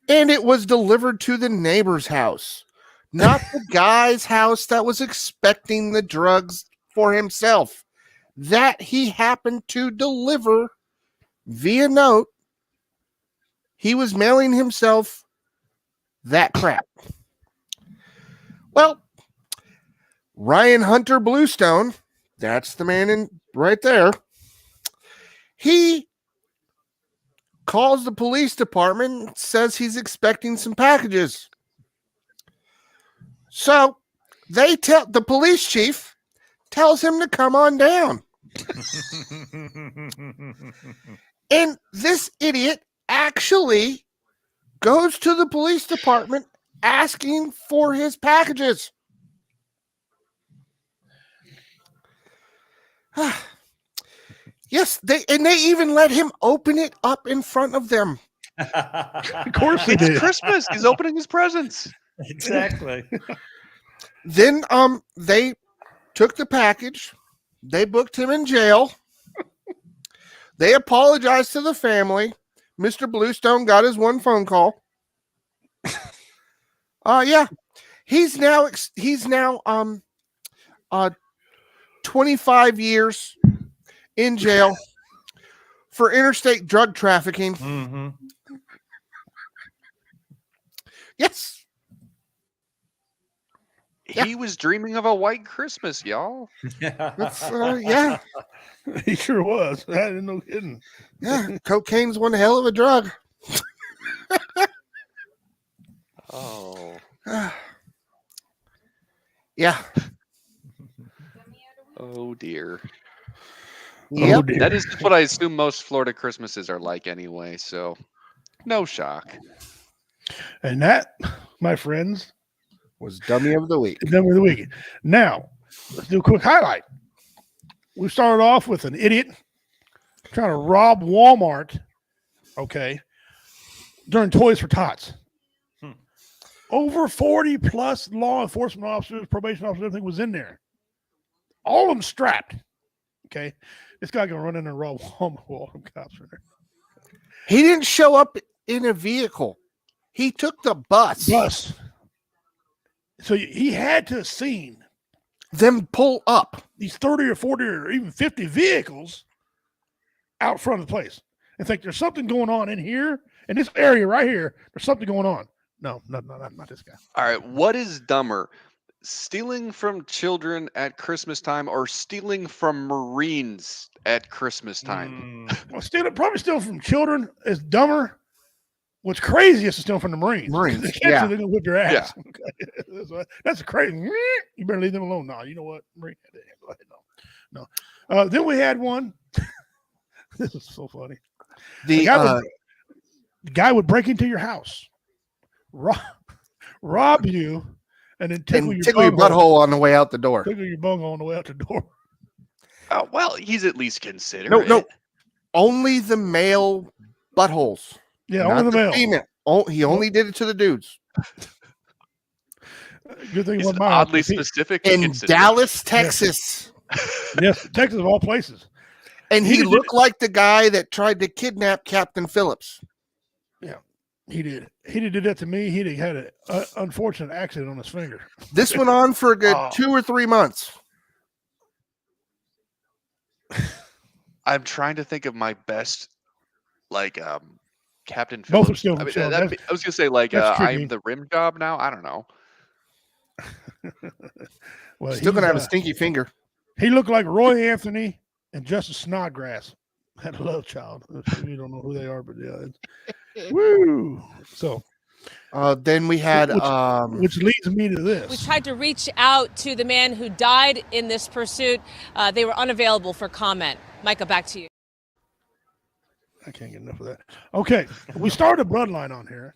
And it was delivered to the neighbor's house, not the guy's house that was expecting the drugs for himself, that he happened to deliver via note. He was mailing himself that crap. Well, Ryan Hunter Bluestone, that's the man in right there, he calls the police department, says he's expecting some packages. So the police chief tells him to come on down. And this idiot actually goes to the police department asking for his packages. Yes, they even let him open it up in front of them. Of course they It's did. Christmas. He's opening his presents. Exactly. Then they took the package. They booked him in jail. They apologized to the family. Mr. Bluestone got his one phone call. Yeah. He's now 25 years in jail for interstate drug trafficking. Mm-hmm. Yes. He was dreaming of a white Christmas, y'all. That's, yeah. He sure was. No kidding. Yeah, cocaine's one hell of a drug. Oh. Yeah. Oh dear. Yep. That is just what I assume most Florida Christmases are like anyway, so no shock. And that, my friends, was Dummy of the Week. Dummy of the Week. Now, let's do a quick highlight. We started off with an idiot trying to rob Walmart, okay, during Toys for Tots. Over 40 plus law enforcement officers, probation officers, everything was in there. All of them strapped. Okay. This guy gonna run in and rob Walmart. All them cops are there. He didn't show up in a vehicle. He took the bus. So he had to have seen them pull up these 30 or 40 or even 50 vehicles out front of the place and think there's something going on in here, in this area right here. There's something going on. No, not this guy. All right, what is dumber? Stealing from children at Christmas time or stealing from Marines at Christmas time? Well, probably stealing from children is dumber. What's crazy is to steal from the Marines. They catch yeah. you, they're gonna whip your ass. Yeah. Okay. That's crazy. You better leave them alone. No, you know what? Marine, no. Then we had one. This is so funny. The guy would break into your house, rob you, and then tickle your butthole on the way out the door. Tickle your bunghole on the way out the door. Well, he's at least considered. No. Only the male buttholes. Yeah, only the male. Female. He only did it to the dudes. Good thing it's oddly specific. In Dallas, Texas. Yes, Texas of all places. And he looked like the guy that tried to kidnap Captain Phillips. Yeah, he did. He did that to me. He had an unfortunate accident on his finger. This went on for a good 2 or 3 months. I'm trying to think of my best, Captain Both Phillips. are still. I was gonna say I'm the rim job now. I don't know. Well, still gonna have a stinky finger. He looked like Roy Anthony and Justice Snodgrass had a love child. You don't know who they are, but yeah. Woo! So then we had which leads me to this. We tried to reach out to the man who died in this pursuit. They were unavailable for comment. Micah, back to you. I can't get enough of that. Okay, we started a bloodline on here.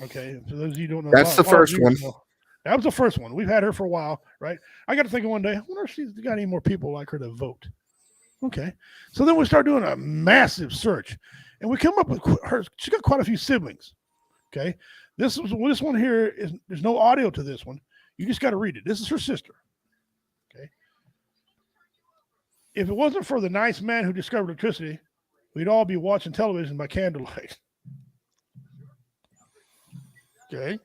Okay, for those of you who don't know, that's the first one. That was the first one. We've had her for a while, right? I got to think of one day, I wonder if she's got any more people like her to vote. Okay, so then we start doing a massive search, and we come up with her. She got quite a few siblings. Okay, this one here is there's no audio to this one. You just got to read it. This is her sister. Okay, if it wasn't for the nice man who discovered electricity, we'd all be watching television by candlelight. Okay.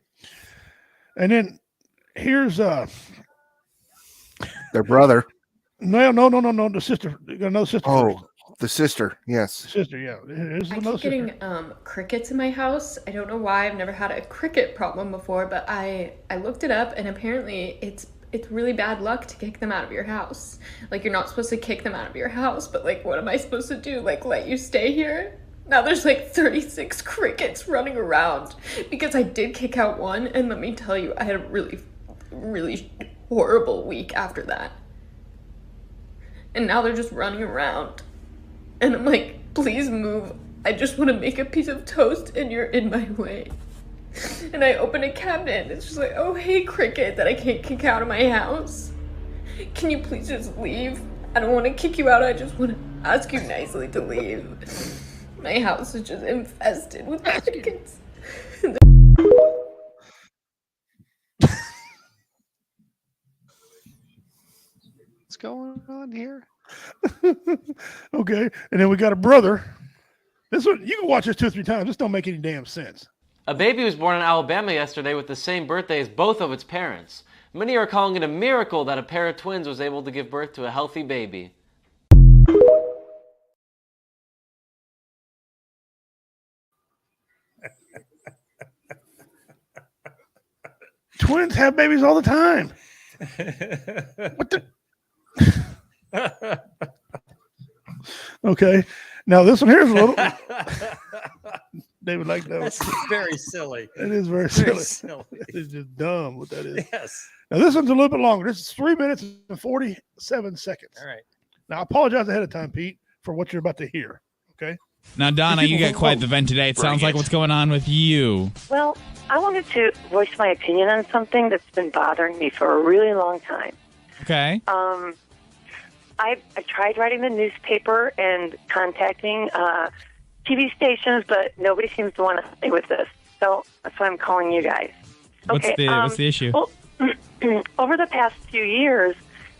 And then here's their brother. No, the sister. Another sister. Oh, the sister. Yes. The sister, yeah. I keep getting crickets in my house. I don't know why. I've never had a cricket problem before, but I looked it up, and apparently it's really bad luck to kick them out of your house. Like, you're not supposed to kick them out of your house, but like, what am I supposed to do? Like, let you stay here? Now there's like 36 crickets running around because I did kick out one, and let me tell you, I had a really, really horrible week after that. And now they're just running around. And I'm like, please move. I just want to make a piece of toast and you're in my way. And I open a cabinet and it's just like, oh, hey, cricket that I can't kick out of my house. Can you please just leave? I don't want to kick you out. I just want to ask you nicely to leave. My house is just infested with crickets. What's going on here? Okay, and then we got a brother. This one you can watch this 2 or 3 times. This don't make any damn sense. A baby was born in Alabama yesterday with the same birthday as both of its parents. Many are calling it a miracle that a pair of twins was able to give birth to a healthy baby. Twins have babies all the time. What the? Okay. Now this one here's a little. David liked that one. That's very silly. It is very silly. It is just dumb what that is. Yes. Now this one's a little bit longer. This is 3 minutes and 47 seconds. All right. Now I apologize ahead of time, Pete, for what you're about to hear. Okay. Now, Donna, you got quite the vent today. It sounds like what's going on with you. Well, I wanted to voice my opinion on something that's been bothering me for a really long time. Okay. I tried writing the newspaper and contacting TV stations, but nobody seems to want to help me with this. So that's why I'm calling you guys. What's the issue? Well, over the past few years,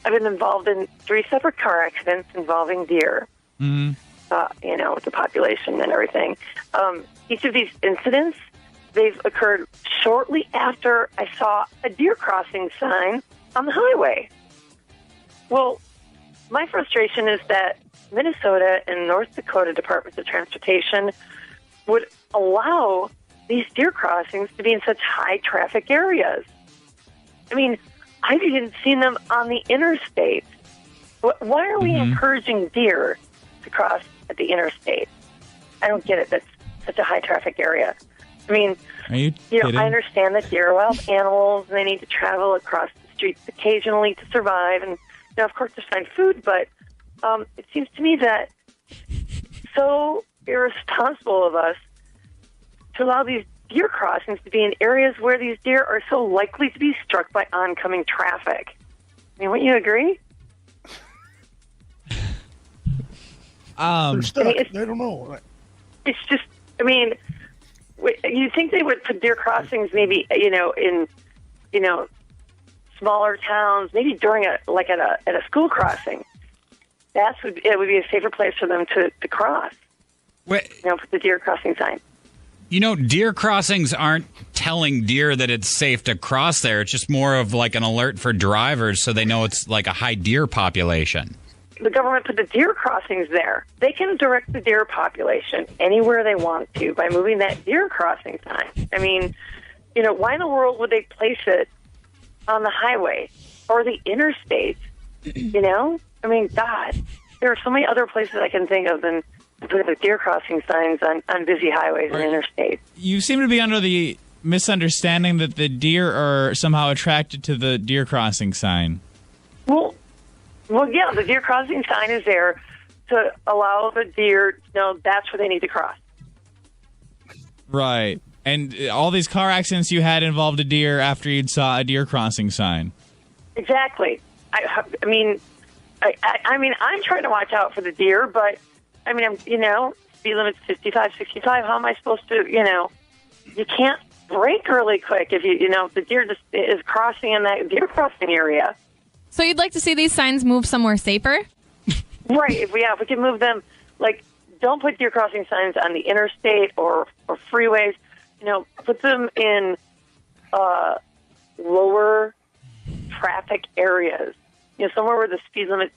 I've been involved in 3 separate car accidents involving deer. Mm-hmm. With the population and everything. Each of these incidents, they've occurred shortly after I saw a deer crossing sign on the highway. Well, my frustration is that Minnesota and North Dakota Departments of Transportation would allow these deer crossings to be in such high traffic areas. I mean, I've even seen them on the interstate. Why are we encouraging deer to cross at the interstate? I don't get it. That's such a high traffic area. I mean, I understand that deer are wild animals and they need to travel across the streets occasionally to survive, and of course to find food. But it seems to me that so irresponsible of us to allow these deer crossings to be in areas where these deer are so likely to be struck by oncoming traffic. I mean, wouldn't you agree? They're stuck. They don't know. It's just, I mean, you think they would put deer crossings maybe, in, smaller towns, maybe during at a school crossing. It would be a safer place for them to cross. Wait. Put the deer crossing sign. Deer crossings aren't telling deer that it's safe to cross there. It's just more of like an alert for drivers so they know it's like a high deer population. The government put the deer crossings there. They can direct the deer population anywhere they want to by moving that deer crossing sign. I mean, why in the world would they place it on the highway or the interstate? I mean, God, there are so many other places I can think of than putting the deer crossing signs on busy highways and interstates. You seem to be under the misunderstanding that the deer are somehow attracted to the deer crossing sign. Well, yeah, the deer crossing sign is there to allow the deer to know that's where they need to cross. Right. And all these car accidents you had involved a deer after you'd saw a deer crossing sign. Exactly. I mean, I'm trying to watch out for the deer, but I mean, speed limit's 55, 65. How am I supposed to, you can't brake really quick if if the deer just is crossing in that deer crossing area. So you'd like to see these signs move somewhere safer? Right. If we can move them, don't put deer crossing signs on the interstate or freeways. Put them in lower traffic areas. Somewhere where the speed limit's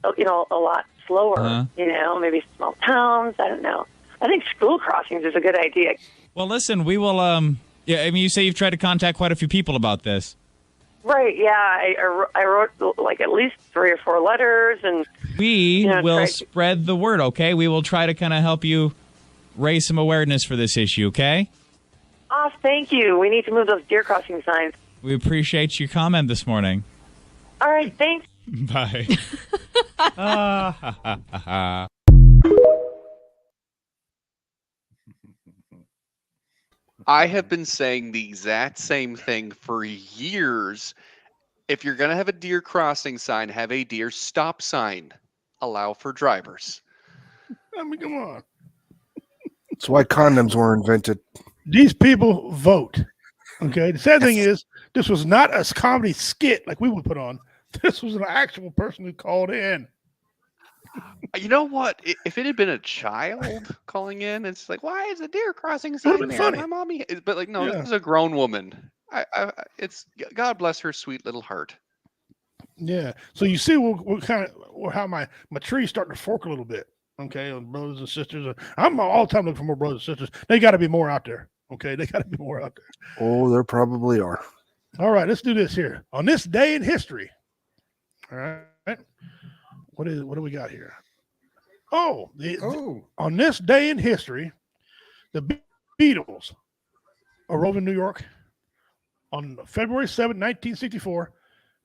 a lot slower. Maybe small towns. I don't know. I think school crossings is a good idea. Well, listen, we will. You say you've tried to contact quite a few people about this. Right, yeah. I wrote at least 3 or 4 letters, and we will spread the word, okay? We will try to kind of help you raise some awareness for this issue, okay? Oh, thank you. We need to move those deer crossing signs. We appreciate your comment this morning. All right, thanks. Bye. I have been saying the exact same thing for years. If you're going to have a deer crossing sign, have a deer stop sign. Allow for drivers. I mean, come on. That's why condoms were invented. These people vote. Okay. The sad thing is, this was not a comedy skit like we would put on. This was an actual person who called in. You know what? If it had been a child calling in, it's like, why is a deer crossing sign there? Funny. My mommy, but no, Yeah. this is a grown woman. It's God bless her sweet little heart. Yeah. So you see, what kind of how my tree's starting to fork a little bit. Okay, brothers and sisters. I'm all the time looking for more brothers and sisters. They got to be more out there. Okay, they got to be more out there. Oh, there probably are. All right, let's do this here. On this day in history. All right. What do we got here? On this day in history, the Beatles arrived in New York on February 7, 1964,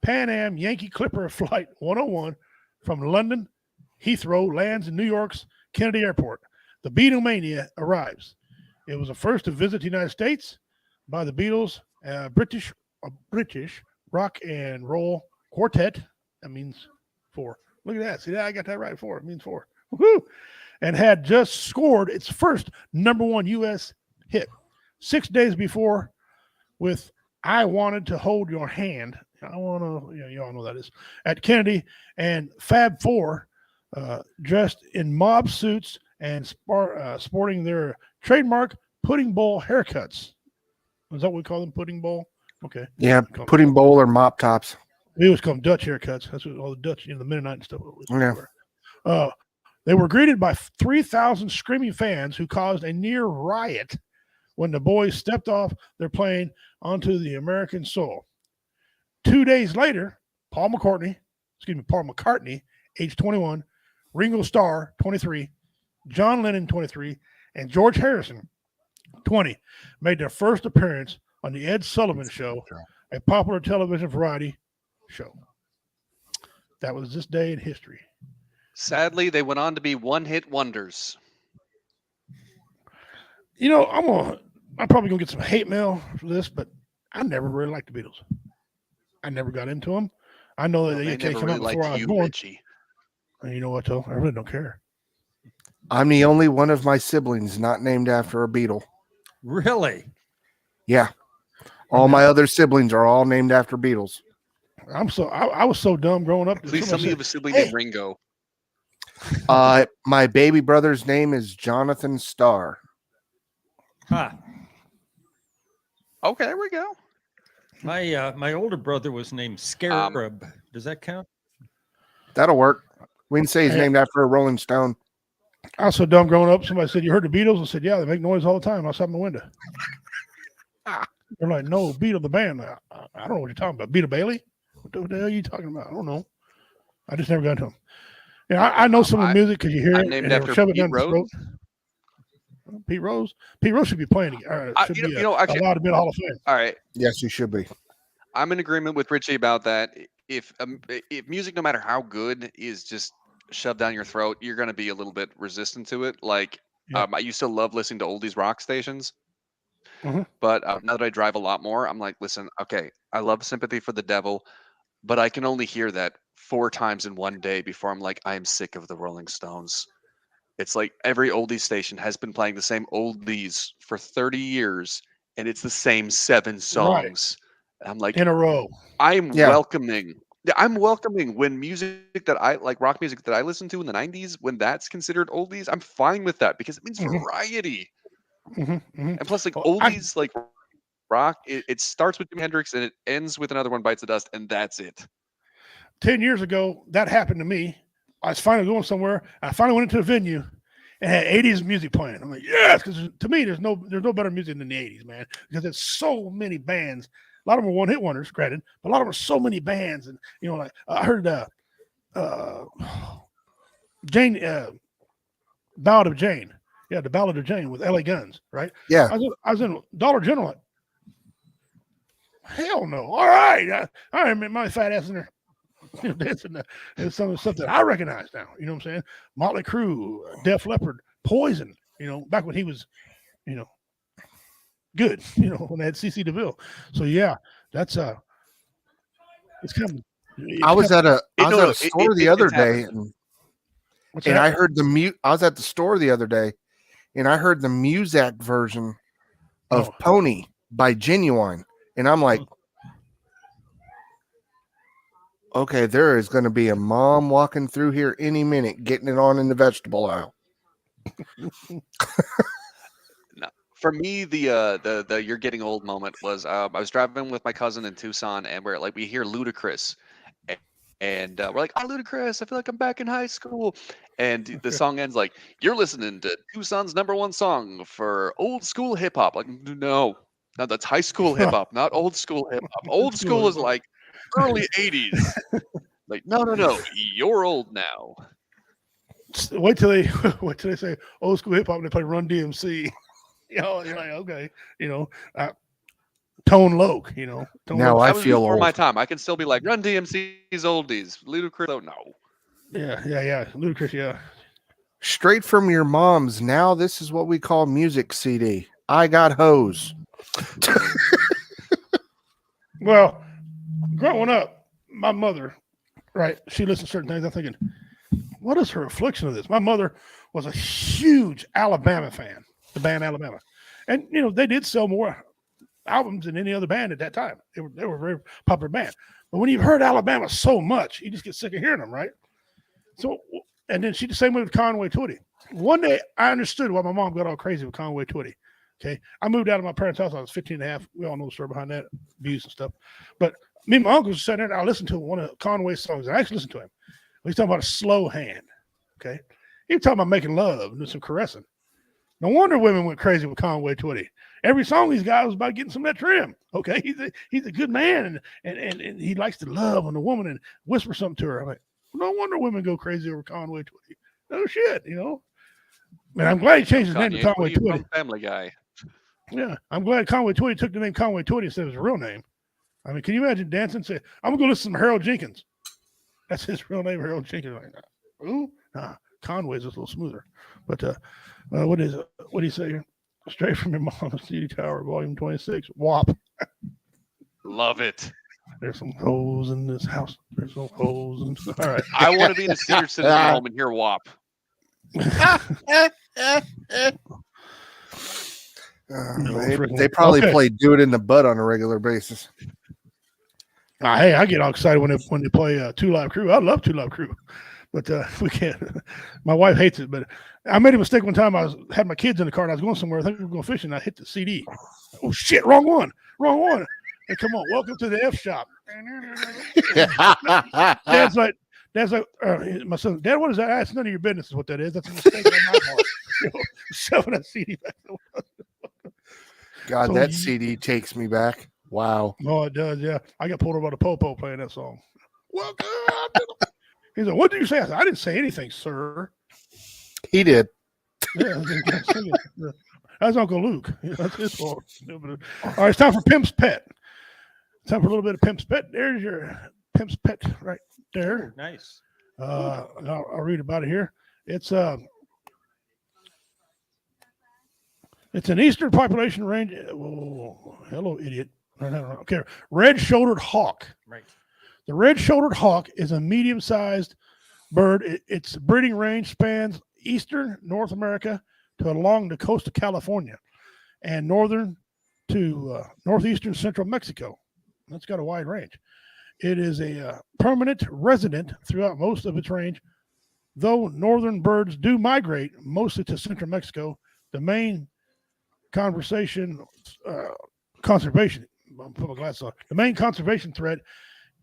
Pan Am Yankee Clipper Flight 101 from London Heathrow lands in New York's Kennedy Airport. The Beatlemania arrives. It was the first to visit the United States by the Beatles, British rock and roll quartet. That means four. Look at that. See that? I got that right. Four. It means four. Woohoo! And had just scored its first #1 U.S. hit 6 days before with I Wanted to Hold Your Hand. I want to, you all know that is, at Kennedy, and Fab Four, dressed in mob suits and sporting their trademark pudding bowl haircuts. Is that what we call them? Pudding bowl? Okay. Yeah, pudding bowl or mop tops. We always call them Dutch haircuts. That's what all the Dutch, the Mennonite and stuff. Yeah. They were greeted by 3,000 screaming fans who caused a near riot when the boys stepped off their plane onto the American soil. 2 days later, Paul McCartney, age 21, Ringo Starr, 23, John Lennon, 23, and George Harrison, 20, made their first appearance on the Ed Sullivan Show, a popular television variety show. That was this day in history. Sadly, they went on to be one-hit wonders. I'm probably gonna get some hate mail for this, but I never really liked the Beatles. I never got into them. I know that they came out before I was born. Richie. And you know what, though? I really don't care. I'm the only one of my siblings not named after a Beatle. Really? Yeah. All my other siblings are all named after Beatles. I was so dumb growing up. At least somebody have a sibling named Ringo. My baby brother's name is Jonathan Starr. Huh. Okay, there we go. My older brother was named Scarab. Does that count? That'll work. We can say he's named after a Rolling Stone. I was so dumb growing up. Somebody said, "You heard the Beatles?" I said, "Yeah, they make noise all the time outside my window." They're like, "No, Beatle the band." I don't know what you're talking about. Beatle Bailey? What the hell are you talking about? I don't know. I just never got to them. Yeah, I know some of the music because you hear it. Named and after shove it Pete down your Rose. throat. Pete Rose. Pete Rose should be playing. Should be allowed to be in the Hall of Fame. All right. Yes, he should be. I'm in agreement with Richie about that. If music, no matter how good, is just shoved down your throat, you're going to be a little bit resistant to it. Like, I used to love listening to oldies rock stations. But now that I drive a lot more, I'm like, listen, okay, I love Sympathy for the Devil, but I can only hear that 4 times in one day before I'm like, I am sick of the Rolling Stones. It's like every oldies station has been playing the same oldies for 30 years, and it's the same 7 songs. Right. I'm like, in a row. I'm welcoming when music that I like, rock music that I listened to in the 90s, when that's considered oldies, I'm fine with that because it means variety. And plus, like oldies, like rock, it starts with Jimi Hendrix and it ends with Another One Bites the Dust, and that's it. 10 years ago, that happened to me. I was finally going somewhere. I finally went into a venue and had 80s music playing. I'm like, yes, because to me, there's no better music than the 80s, man. Because there's so many bands. A lot of them are one-hit wonders, granted, but a lot of them are so many bands. And like I heard Jane, Ballad of Jane. Yeah, the Ballad of Jane with L.A. Guns, right? Yeah. I was in Dollar General. Like, hell no. All right. I remember my fat ass in there. Dancing and some of the stuff that I recognize now. You know what I'm saying? Motley Crue, Def Leppard, Poison. Back when he was, good. When they had CC DeVille. So yeah, that's it's kind of. I was at a store the other day, and I heard I was at the store the other day, and I heard the Muzak version of Pony by Genuine, and I'm like, okay, there is going to be a mom walking through here any minute, getting it on in the vegetable aisle. No, for me, the you're getting old moment was I was driving with my cousin in Tucson, and we hear Ludacris, and we're like, "Oh, Ludacris! I feel like I'm back in high school." And the song ends like, "You're listening to Tucson's #1 song for old school hip hop." Like, no, Now that's high school hip hop, not old school hip hop. Old school is like early 80s. Like, no, you're old now. Wait till they say old school hip hop and they play Run DMC. You're like, okay, Tone Loc, Tone Now Loc. I That was feel before my old. time. I can still be like, Run DMC's oldies. Ludacris, oh no. Yeah. Ludacris, yeah. Straight from your mom's. Now this is what we call music CD. I got hose. Well, growing up, my mother, right, she listened to certain things. I'm thinking, what is her affliction of this? My mother was a huge Alabama fan, the band Alabama. And, they did sell more albums than any other band at that time. They were a very popular band. But when you've heard Alabama so much, you just get sick of hearing them, right? So, and then she the same way with Conway Twitty. One day, I understood why my mom got all crazy with Conway Twitty. Okay, I moved out of my parents' house. I was 15 and a half. We all know the story behind that, abuse and stuff. But me and my uncle was sitting there, and I listened to one of Conway's songs. I actually listened to him. He's talking about a slow hand. Okay, he was talking about making love and doing some caressing. No wonder women went crazy with Conway Twitty. Every song he's got was about getting some of that trim. Okay, he's a good man, and he likes to love on the woman and whisper something to her. I'm like, no wonder women go crazy over Conway Twitty. No shit, Man, I'm glad he changed his name to Conway Twitty. Family Guy. Yeah, I'm glad Conway Twitty took the name Conway Twitty instead of his real name. I mean, can you imagine dancing? Say, I'm gonna go listen to Harold Jenkins. That's his real name, Harold Jenkins. Like, ooh, Conway's a little smoother. But what is it? What do you say here? Straight from your mom's CD Tower, Volume 26. WAP. Love it. There's some hoes in this house. There's some hoes. All right. I want to be in a senior citizen home and hear WAP. They probably play "Do It in the Butt" on a regular basis. Hey, I get all excited when they play Two Live Crew. I love Two Live Crew, but we can't. My wife hates it. But I made a mistake one time. Had my kids in the car. And I was going somewhere. I think we were going fishing. And I hit the CD. Oh shit! Wrong one. Hey, come on! Welcome to the F shop. Dad's like, my son, Dad, what is that? That's none of your business. Is what that is. That's a mistake on my part. Shoving that CD back. God, So that CD takes me back. Wow. Oh, it does. Yeah, I got pulled over by the popo playing that song. Welcome. He's like, what did you say? I said, I didn't say anything, sir. He did. Yeah, that's Uncle Luke. That's his fault. All right, it's time for Pimp's Pet. Time for a little bit of Pimp's Pet. There's your Pimp's Pet right there. Nice. I'll read about it here. It's an eastern population range. Oh, hello, idiot. Okay, red-shouldered hawk. Right. The red-shouldered hawk is a medium-sized bird. Its breeding range spans eastern North America to along the coast of California and northern to northeastern central Mexico. That's got a wide range. It is a permanent resident throughout most of its range, though northern birds do migrate mostly to central Mexico. The main conservation I'll put my glasses on. The main conservation threat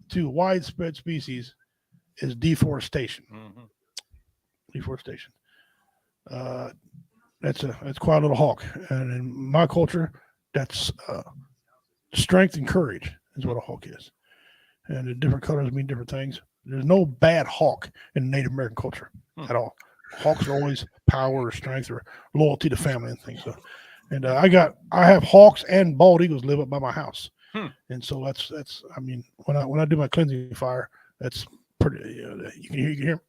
to widespread species is deforestation. Mm-hmm. Deforestation. That's quite a little hawk, and in my culture, that's strength and courage is what a hawk is. And the different colors mean different things. There's no bad hawk in Native American culture at all. Hawks are always power or strength or loyalty to family and things. So, and I have hawks and bald eagles live up by my house, and so that's. I mean, when I do my cleansing fire, that's pretty. You can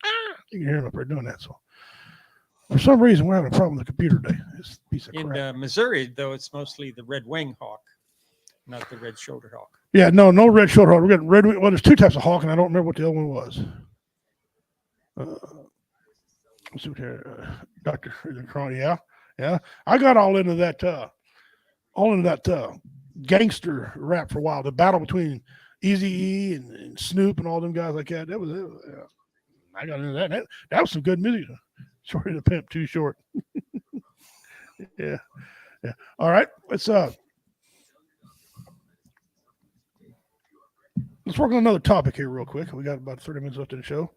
hear them up there doing that. So for some reason, we're having a problem with the computer today. This piece of crap. In Missouri, though, it's mostly the red-winged hawk, not the red-shouldered hawk. Yeah, no red-shouldered hawk. We're getting red. Well, there's two types of hawk, and I don't remember what the other one was. Let's see what here, Dr. Yeah. I got all into that gangster rap for a while. The battle between Eazy-E and Snoop and all them guys like that. That was it. Yeah. I got into that. That was some good music. Shorty the Pimp, Too Short. Yeah. All right, let's work on another topic here real quick. We got about 30 minutes left in the show.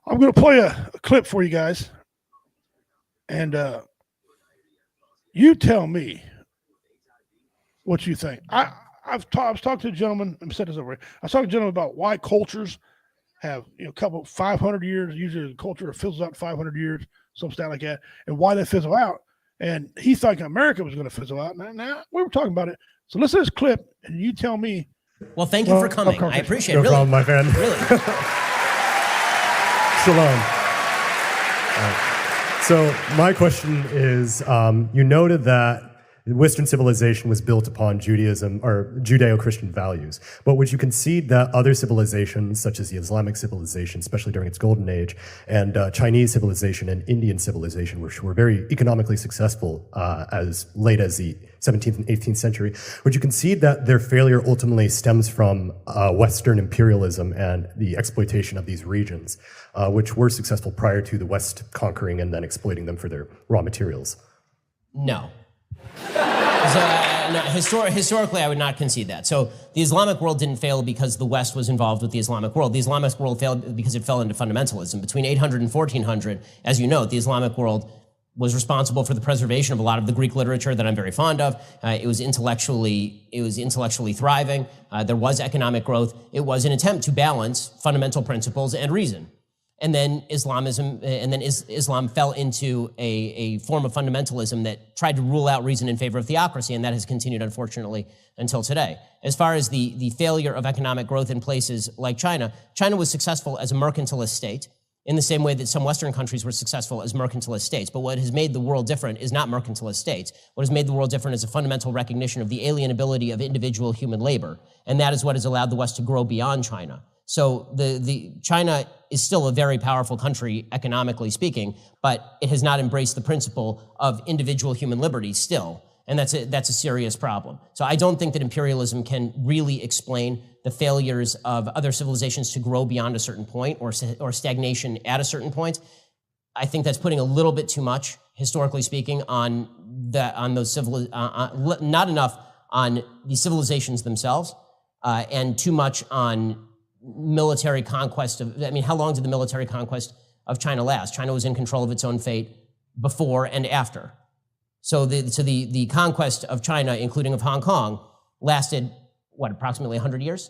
I'm going to play a clip for you guys, and you tell me what you think. I was talking to a gentleman. Let me set this over. I was talking to a gentleman about why cultures have a couple 500 years. Usually, the culture fizzles out 500 years, some stat like that, and why they fizzle out. And he thought America was going to fizzle out. Now we were talking about it. So listen to this clip, and you tell me. Well, thank you for coming. I appreciate it. No Really. problem, my friend. Really. Shalom. So my question is, you noted that Western civilization was built upon Judaism or Judeo-Christian values, but would you concede that other civilizations, such as the Islamic civilization, especially during its golden age, and Chinese civilization and Indian civilization, which were very economically successful as late as the 17th and 18th century, would you concede that their failure ultimately stems from Western imperialism and the exploitation of these regions, which were successful prior to the West conquering and then exploiting them for their raw materials? No. No, historically, I would not concede that. So the Islamic world didn't fail because the West was involved with the Islamic world. The Islamic world failed because it fell into fundamentalism. Between 800 and 1400, as you know, the Islamic world was responsible for the preservation of a lot of the Greek literature that I'm very fond of. It was intellectually thriving. There was economic growth. It was an attempt to balance fundamental principles and reason. And then Islam fell into a form of fundamentalism that tried to rule out reason in favor of theocracy, and that has continued, unfortunately, until today. As far as the failure of economic growth in places like China, China was successful as a mercantilist state in the same way that some Western countries were successful as mercantilist states. But what has made the world different is not mercantilist states. What has made the world different is a fundamental recognition of the alienability of individual human labor, and that is what has allowed the West to grow beyond China. So the China is still a very powerful country economically speaking, but it has not embraced the principle of individual human liberty still, and that's a serious problem. So I don't think that imperialism can really explain the failures of other civilizations to grow beyond a certain point or stagnation at a certain point. I think that's putting a little bit too much, historically speaking, on those not enough on the civilizations themselves, and too much on military conquest how long did the military conquest of China last? China was in control of its own fate before and after. So the conquest of China, including of Hong Kong, lasted, approximately 100 years?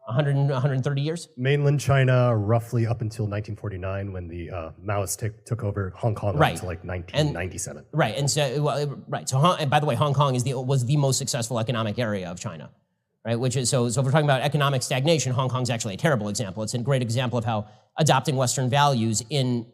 130 years? Mainland China, roughly up until 1949, when the Maoists took over Hong Kong, right, until like 1997. And by the way, Hong Kong was the most successful economic area of China. Right, which is so if we're talking about economic stagnation, Hong Kong's actually a terrible example. It's a great example of how adopting Western values in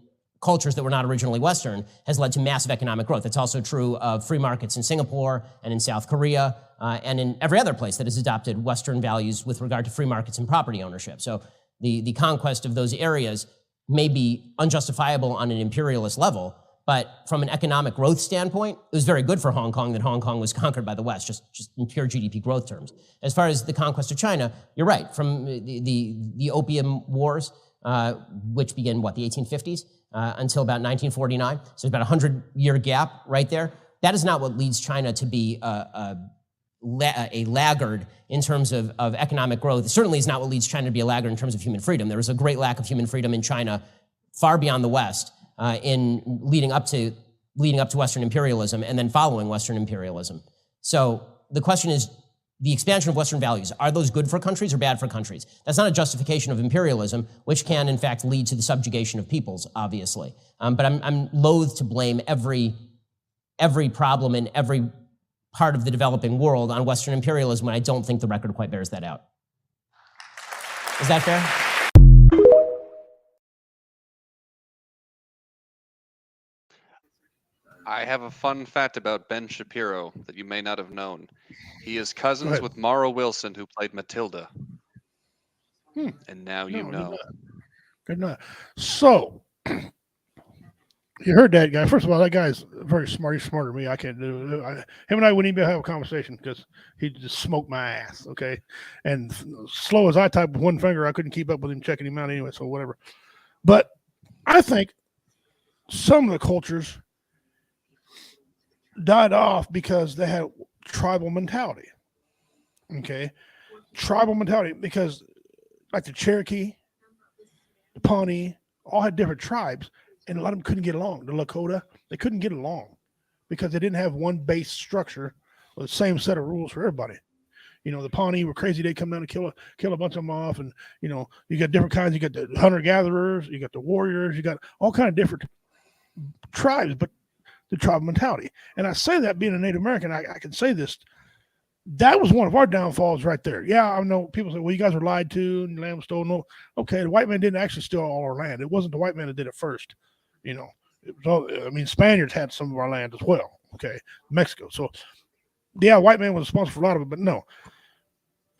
cultures that were not originally Western has led to massive economic growth. It's also true of free markets in Singapore and in South Korea and in every other place that has adopted Western values with regard to free markets and property ownership. So the conquest of those areas may be unjustifiable on an imperialist level, but from an economic growth standpoint, it was very good for Hong Kong that Hong Kong was conquered by the West, just in pure GDP growth terms. As far as the conquest of China, you're right. From the Opium Wars, which began, the 1850s, until about 1949, so about a 100-year gap right there. That is not what leads China to be a laggard in terms of economic growth. It certainly is not what leads China to be a laggard in terms of human freedom. There is a great lack of human freedom in China, far beyond the West, in leading up to Western imperialism and then following Western imperialism. So the question is, the expansion of Western values, are those good for countries or bad for countries? That's not a justification of imperialism, which can in fact lead to the subjugation of peoples, obviously. But I'm loath to blame every problem in every part of the developing world on Western imperialism when I don't think the record quite bears that out. Is that fair? I have a fun fact about Ben Shapiro that you may not have known. He is cousins with Mara Wilson, who played Matilda. And now you know. Good night. So, you heard that guy. First of all, that guy's very smart. He's smarter than me. I can't do it. Him and I wouldn't even have a conversation because he'd just smoke my ass, okay? And slow as I type with one finger, I couldn't keep up with him, checking him out anyway, so whatever. But I think some of the cultures died off because they had tribal mentality. Okay, tribal mentality, because like the Cherokee, the Pawnee, all had different tribes, and a lot of them couldn't get along. The Lakota, they couldn't get along because they didn't have one base structure the same set of rules for everybody. The Pawnee were crazy. They come down and kill a bunch of them off. And, you got different kinds. You got the hunter-gatherers. You got the warriors. You got all kind of different tribes, but the tribal mentality. And I say that being a Native American, I can say this. That was one of our downfalls right there. Yeah, I know people say, well, you guys were lied to and land was stolen. No, okay, the white man didn't actually steal all our land. It wasn't the white man that did it first. It was all, Spaniards had some of our land as well. Okay, Mexico. So, yeah, white man was responsible for a lot of it, but no.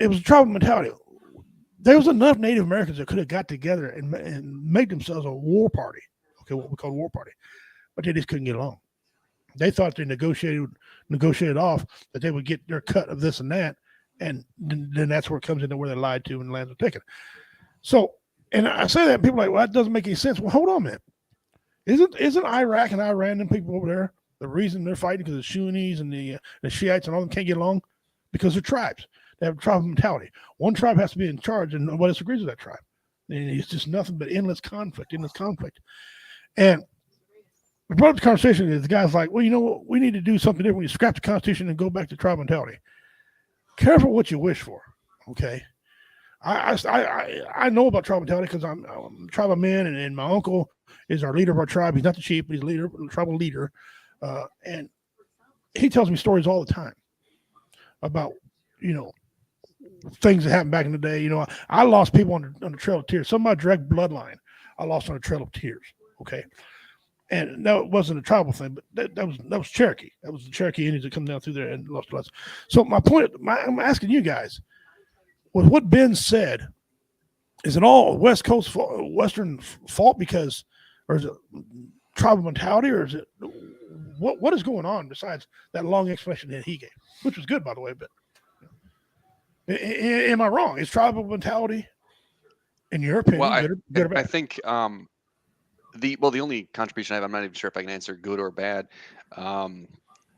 It was a tribal mentality. There was enough Native Americans that could have got together and made themselves a war party. Okay, what we call a war party. But they just couldn't get along. They thought they negotiated off that they would get their cut of this and that, and then that's where it comes into where they lied to and lands were taken. So, and I say that, and people are like, well, that doesn't make any sense. Well, hold on a minute. Isn't Iraq and Iran and people over there the reason they're fighting because the Sunnis and the Shiites and all them can't get along? Because they're tribes. They have a tribal mentality. One tribe has to be in charge, and nobody else agrees with that tribe. And it's just nothing but endless conflict. And we brought up the conversation is the guy's like, well, you know what? We need to do something different. You scrap the Constitution and go back to tribal mentality. Careful what you wish for, okay? I know about tribal mentality because I'm a tribal man, and my uncle is our leader of our tribe. He's not the chief, but he's a tribal leader. And he tells me stories all the time about, things that happened back in the day. I lost people on the Trail of Tears. Some of my direct bloodline I lost on the Trail of Tears, okay? And no, it wasn't a tribal thing, but that was Cherokee. That was the Cherokee Indians that come down through there and lost lives. So my point, I'm asking you guys, with what Ben said, is it all West Coast Western fault or is it tribal mentality, or is it what is going on besides that long explanation that he gave, which was good, by the way, but am I wrong? Is tribal mentality, in your opinion, good or bad? I think the only contribution I have, I'm not even sure if I can answer good or bad. I've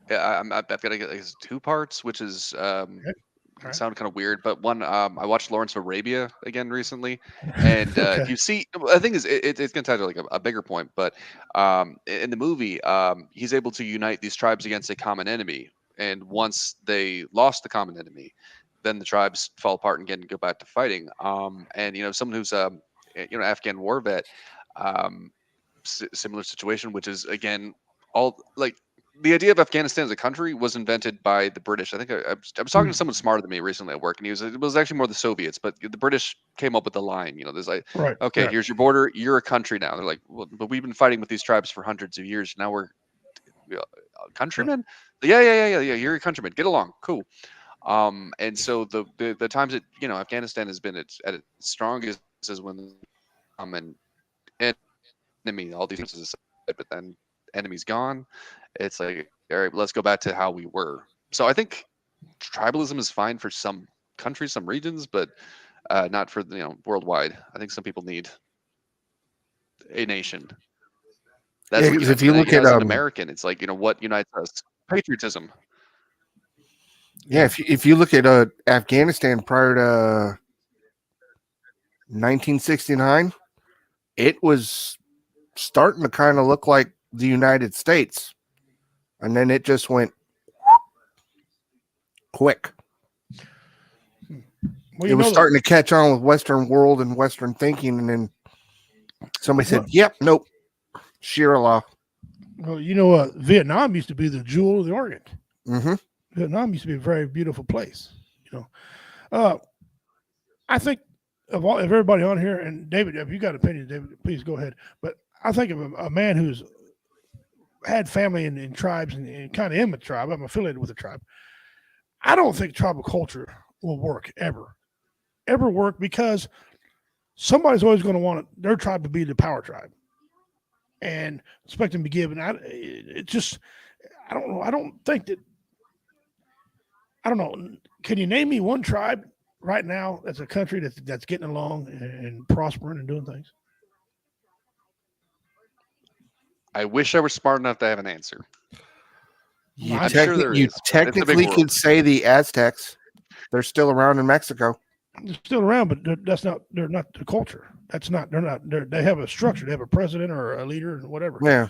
got to get 2 parts, which is sound kind of weird, but one, I watched Lawrence of Arabia again recently, and if you see, the thing is, it's going to tie to like a bigger point, but in the movie, he's able to unite these tribes against a common enemy, and once they lost the common enemy, then the tribes fall apart and go back to fighting. And someone who's Afghan war vet, similar situation, which is again all like the idea of Afghanistan as a country was invented by the British. I think I was talking to someone smarter than me recently at work, and it was actually more the Soviets, but the British came up with the line. There's like, right, okay, here's your border, you're a country now. They're like, well, but we've been fighting with these tribes for hundreds of years. Now we're countrymen. Yeah. You're a countryman. Get along, cool. And so the times that Afghanistan has been at its strongest is when and enemy, all these things, but then enemy's gone. It's like, all right, let's go back to how we were. So I think tribalism is fine for some countries, some regions, but not for worldwide. I think some people need a nation. That's what if you look at an American, it's like what unites us: patriotism. Yeah, if you look at Afghanistan prior to 1969, it was starting to kind of look like the United States, and then it just went quick. It was starting to catch on with Western world and Western thinking, and then somebody said, "Yep, nope, Shira law." Well, Vietnam used to be the jewel of the Orient. Mm-hmm. Vietnam used to be a very beautiful place. I think of everybody on here, and David, if you got opinions, David, please go ahead. But I think of a man who's had family in tribes and kind of in the tribe. I'm affiliated with a tribe. I don't think tribal culture will work ever work, because somebody's always going to want their tribe to be the power tribe and expect them to give. And I don't know. I don't think that. I don't know. Can you name me one tribe right now that's a country that's getting along and prospering and doing things? I wish I were smart enough to have an answer. You technically could say the Aztecs. They're still around in Mexico. They're still around, but they're not the culture. They have a structure. They have a president or a leader or whatever. Yeah.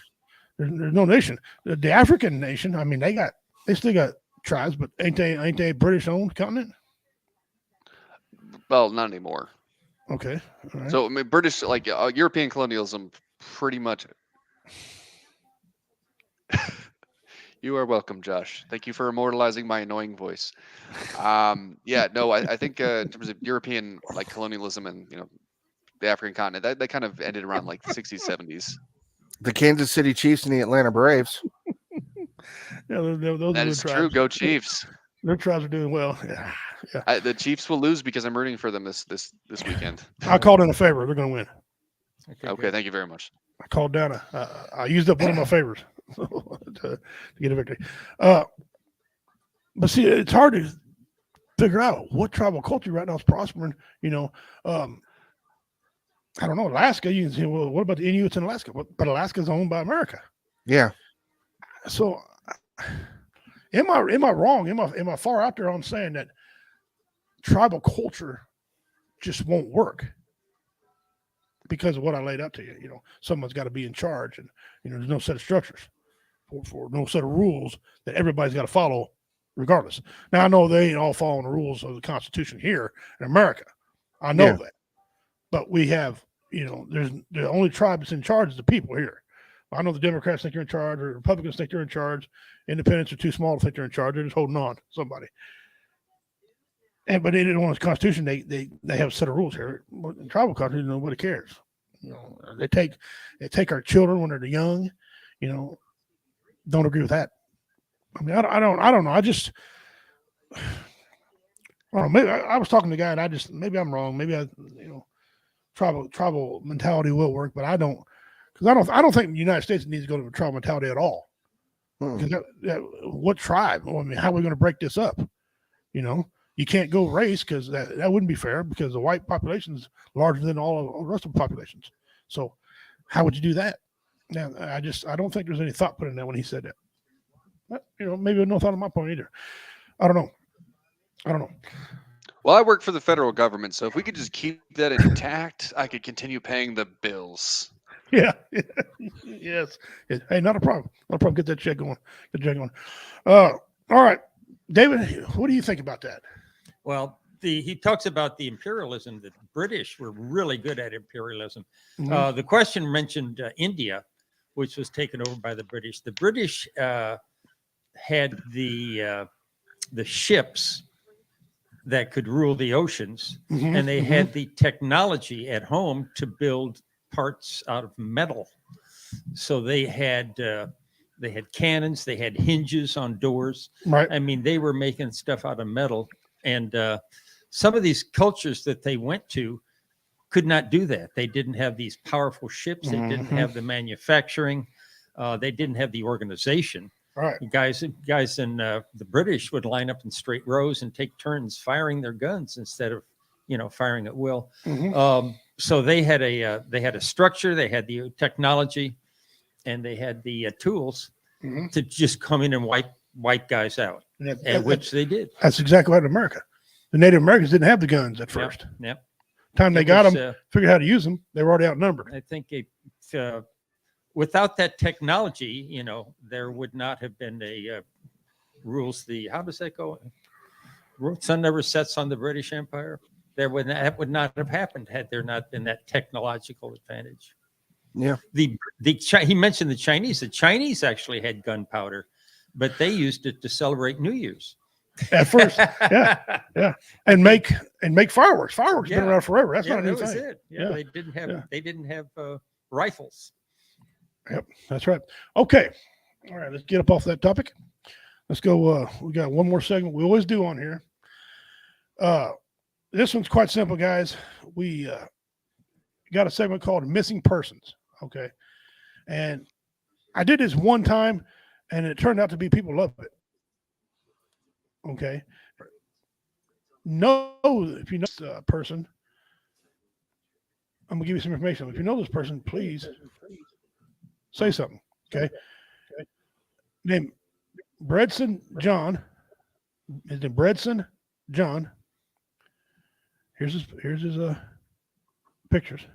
There's no nation. The African nation, I mean, they still got tribes, but ain't they British owned continent? Well, not anymore. Okay. All right. So I mean, British, like European colonialism, pretty much. You are welcome, Josh. Thank you for immortalizing my annoying voice. Yeah, no, I think in terms of European like colonialism and the African continent, that kind of ended around like the 60s, 70s. The Kansas City Chiefs and the Atlanta Braves. Yeah, those That are good is tribes. true. Go Chiefs. Their tribes are doing well. Yeah. The Chiefs will lose because I'm rooting for them this weekend. I called in a favor. They're going to win. Okay, thank you very much. I called down I used up one of my favors to get a victory. But see, it's hard to figure out what tribal culture right now is prospering. I don't know. Alaska, you can say, well, what about the Inuits in Alaska? But Alaska's owned by America. Yeah. So am I wrong? Am I far out there on saying that tribal culture just won't work because of what I laid out to you? Someone's got to be in charge, and there's no set of structures for no set of rules that everybody's got to follow regardless. Now I know they ain't all following the rules of the Constitution here in America. I know that. But we have, there's the only tribe that's in charge is the people here. I know the Democrats think they're in charge, or Republicans think they're in charge. Independents are too small to think they're in charge. They're just holding on to somebody. But they didn't want the Constitution. They have a set of rules here. In tribal countries, nobody cares. They take our children when they're young. Don't agree with that. I mean, I don't know. I just, I don't know. Maybe I was talking to a guy, and maybe I'm wrong. Maybe tribal mentality will work, but I don't, because I don't think the United States needs to go to a tribal mentality at all. Because what tribe? Well, I mean, how are we going to break this up? You can't go race because that wouldn't be fair, because the white population is larger than all the rest of the populations. So how would you do that? Now, I don't think there's any thought put in that when he said that. But, maybe no thought on my point either. I don't know. Well, I work for the federal government, so if we could just keep that intact, I could continue paying the bills. Yeah. Yes. Hey, not a problem. Not a problem. Get that check going. All right, David, what do you think about that? Well, he talks about the imperialism, that the British were really good at imperialism. Mhm. The question mentioned India, which was taken over by the British. The British had the ships that could rule the oceans, Mhm, and they had the technology at home to build parts out of metal. So they had cannons, they had hinges on doors. Right. I mean, they were making stuff out of metal, and some of these cultures that they went to could not do that. They didn't have these powerful ships. They didn't Mhm. have the manufacturing. They didn't have the organization. Right. Guys in the British would line up in straight rows and take turns firing their guns instead of firing at will. Mhm. So they had a structure, they had the technology, and they had the tools Mhm. to just come in and wipe guys out, And which they did. That's exactly right in America. The Native Americans didn't have the guns at first. Yep. Time they It got was, them, figured out how to use them, they were already outnumbered. I think without that technology, there would not have been a rules. How does that go? Sun never sets on the British Empire. That would not have happened had there not been that technological advantage. Yeah. He mentioned the Chinese. The Chinese actually had gunpowder, but they used it to celebrate New Year's. At first, yeah, and make fireworks. Fireworks have been around forever. That's not a new that was thing. it. Yeah, they didn't have rifles. Yep, that's right. Okay, all right. Let's get up off that topic. Let's go. We got one more segment. We always do on here. This one's quite simple, guys. We got a segment called Missing Persons. Okay, and I did this one time, and it turned out to be people love it. Okay. If you know this person, I'm gonna give you some information. If you know this person, please say something. Okay. Name Bredson John. His name Bredson John. Here's his pictures.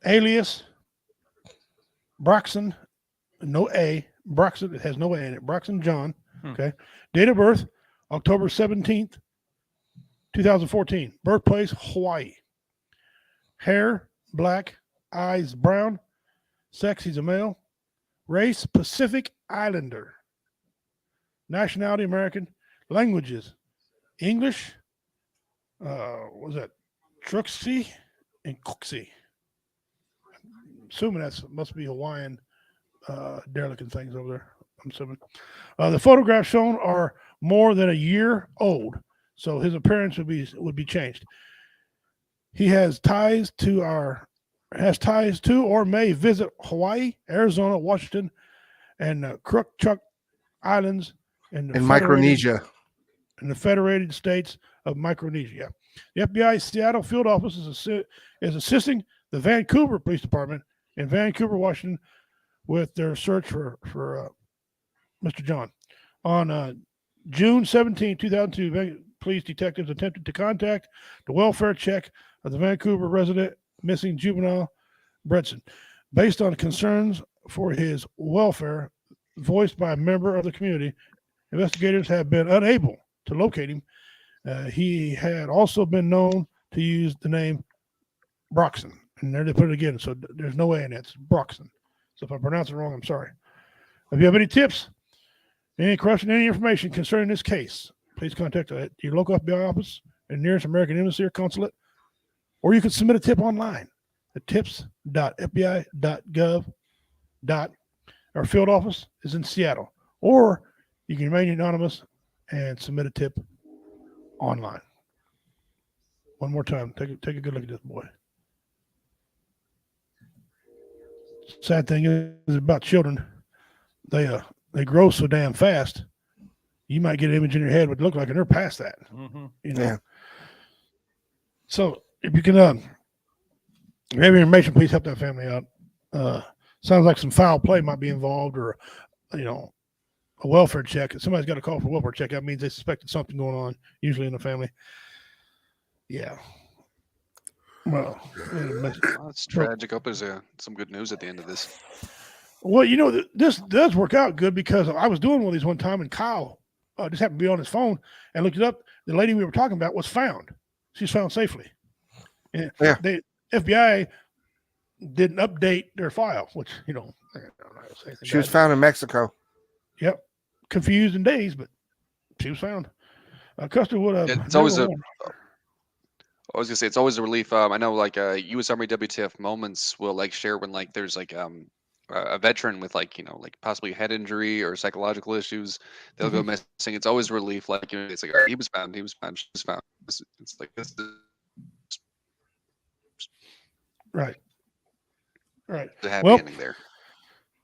Alias Broxton, no A. Broxton, it has no A in it. Broxton John. Hmm. Okay. Date of birth, October 17th, 2014. Birthplace, Hawaii. Hair, black. Eyes, brown. Sex, he's a male. Race, Pacific Islander. Nationality, American. Languages, English. What was that? Truxie and Cooksey. Assuming that must be Hawaiian derelict and things over there. I'm assuming. The photographs shown are more than a year old, so his appearance would be changed. He has ties to or may visit Hawaii, Arizona, Washington, and Crookchuck Islands in Micronesia. In the Federated States of Micronesia. The FBI Seattle field office is assisting the Vancouver Police Department in Vancouver, Washington, with their search for Mr. John. On June 17, 2002, police detectives attempted to contact the welfare check of the Vancouver resident missing juvenile Bredson. Based on concerns for his welfare voiced by a member of the community, investigators have been unable to locate him. He had also been known to use the name Broxton. And there they put it again. So there's no A in it. It's Broxton. So if I pronounce it wrong, I'm sorry. If you have any tips, any question, any information concerning this case, please contact your local FBI office and nearest American Embassy or consulate, or you can submit a tip online at tips.fbi.gov. Our field office is in Seattle, or you can remain anonymous and submit a tip online. One more time. Take a good look at this boy. Sad thing is about children, they grow so damn fast. You might get an image in your head what look like, and they're past that. Mm-hmm. You know. Yeah. So if you can have information, please help that family out. Sounds like some foul play might be involved, or a welfare check. If somebody's got a call for a welfare check, that means they suspected something going on, usually in the family. Yeah. Well, it's tragic. I hope there's some good news at the end of this. Well, this does work out good, because I was doing one of these one time, and Kyle just happened to be on his phone and looked it up. The lady we were talking about was found. She's found safely. And the FBI didn't update their file, which, I don't know how to say anything. She was found in Mexico. Yep. Confused in days, but she was found. Custer would have. It's always I was gonna say it's always a relief. I know U.S. Army WTF moments will share when there's a veteran with possibly head injury or psychological issues. They'll go missing. It's always a relief. It's like, he was found. She was found. It's like this. Right. The happy ending there.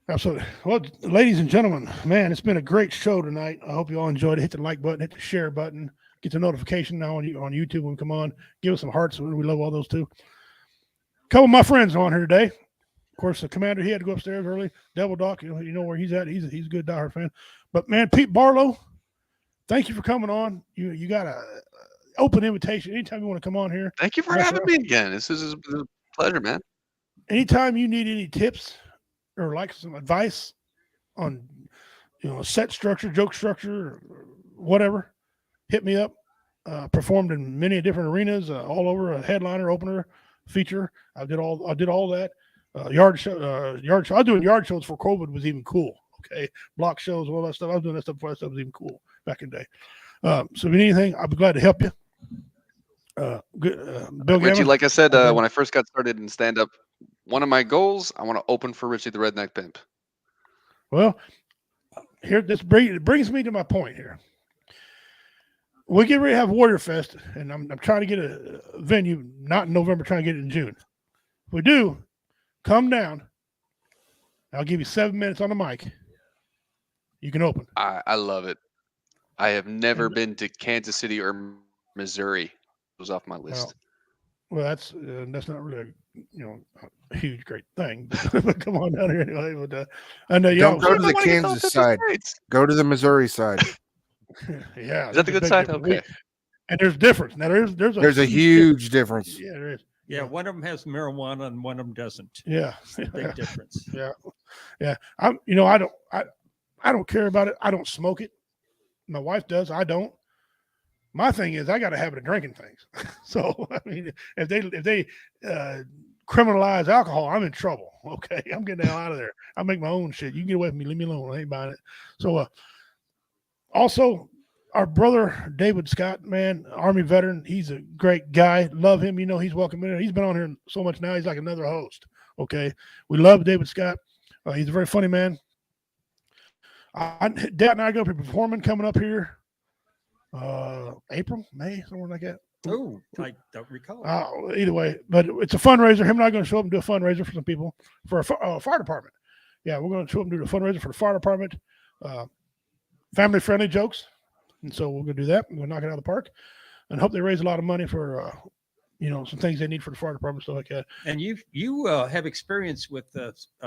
Absolutely. Well, ladies and gentlemen, man, it's been a great show tonight. I hope you all enjoyed it. Hit the like button, hit the share button, get the notification now on YouTube when we come on. Give us some hearts. We love all those too. A couple of my friends are on here today. Of course, the commander, he had to go upstairs early. Devil Doc, you know where he's at. He's a good diehard fan. But man, Pete Barlow, thank you for coming on. You got a open invitation anytime you want to come on here. Thank you for having me again. This is a pleasure, man. Anytime you need any tips or some advice on set structure, joke structure, or whatever, hit me up. Performed in many different arenas, all over, a headliner, opener, feature. I did all that. Yard show. I was doing yard shows before COVID was even cool. Okay, block shows, all that stuff. I was doing that stuff before that stuff was even cool back in the day. So if you need anything, I'll be glad to help you. Bill Richie, Gammon? like I said when I first got started in stand up, one of my goals, I want to open for Richie the Redneck Pimp. Well, here it brings me to my point here. We get ready to have Warrior Fest, and I'm trying to get a venue, not in November, trying to get it in June. If we do, come down. I'll give you 7 minutes on the mic. You can open. I love it. I have never been to Kansas City or Missouri. It was off my list. Well, that's not really a huge great thing. But come on down here anyway. But I know y'all don't go to the Kansas side. Go to the Missouri side. Yeah, is that the good side? Okay. And there's difference. Now there's a huge difference. Yeah, there is. Yeah, one of them has marijuana and one of them doesn't. Yeah, It's a big difference. Yeah, yeah. I don't care about it. I don't smoke it. My wife does. I don't. My thing is, I got a habit of drinking things. So I mean, if they criminalize alcohol, I'm in trouble. Okay, I'm getting the hell out of there. I make my own shit. You can get away from me. Leave me alone. I ain't buying it. So also, our brother David Scott, man, Army veteran. He's a great guy. Love him. You know, he's welcome in. He's been on here so much now. He's like another host. Okay, we love David Scott. He's a very funny man. Dad and I are going to be performing coming up here. April, May, somewhere like that. Oh, I don't recall. Either way, but it's a fundraiser. Him and I are going to show up and do a fundraiser for some people for a fire department. Yeah, we're going to show up and do a fundraiser for the fire department. Family friendly jokes, and so we're going to do that. We're going to knock it out of the park, and hope they raise a lot of money for some things they need for the fire department, stuff like that. And you have experience with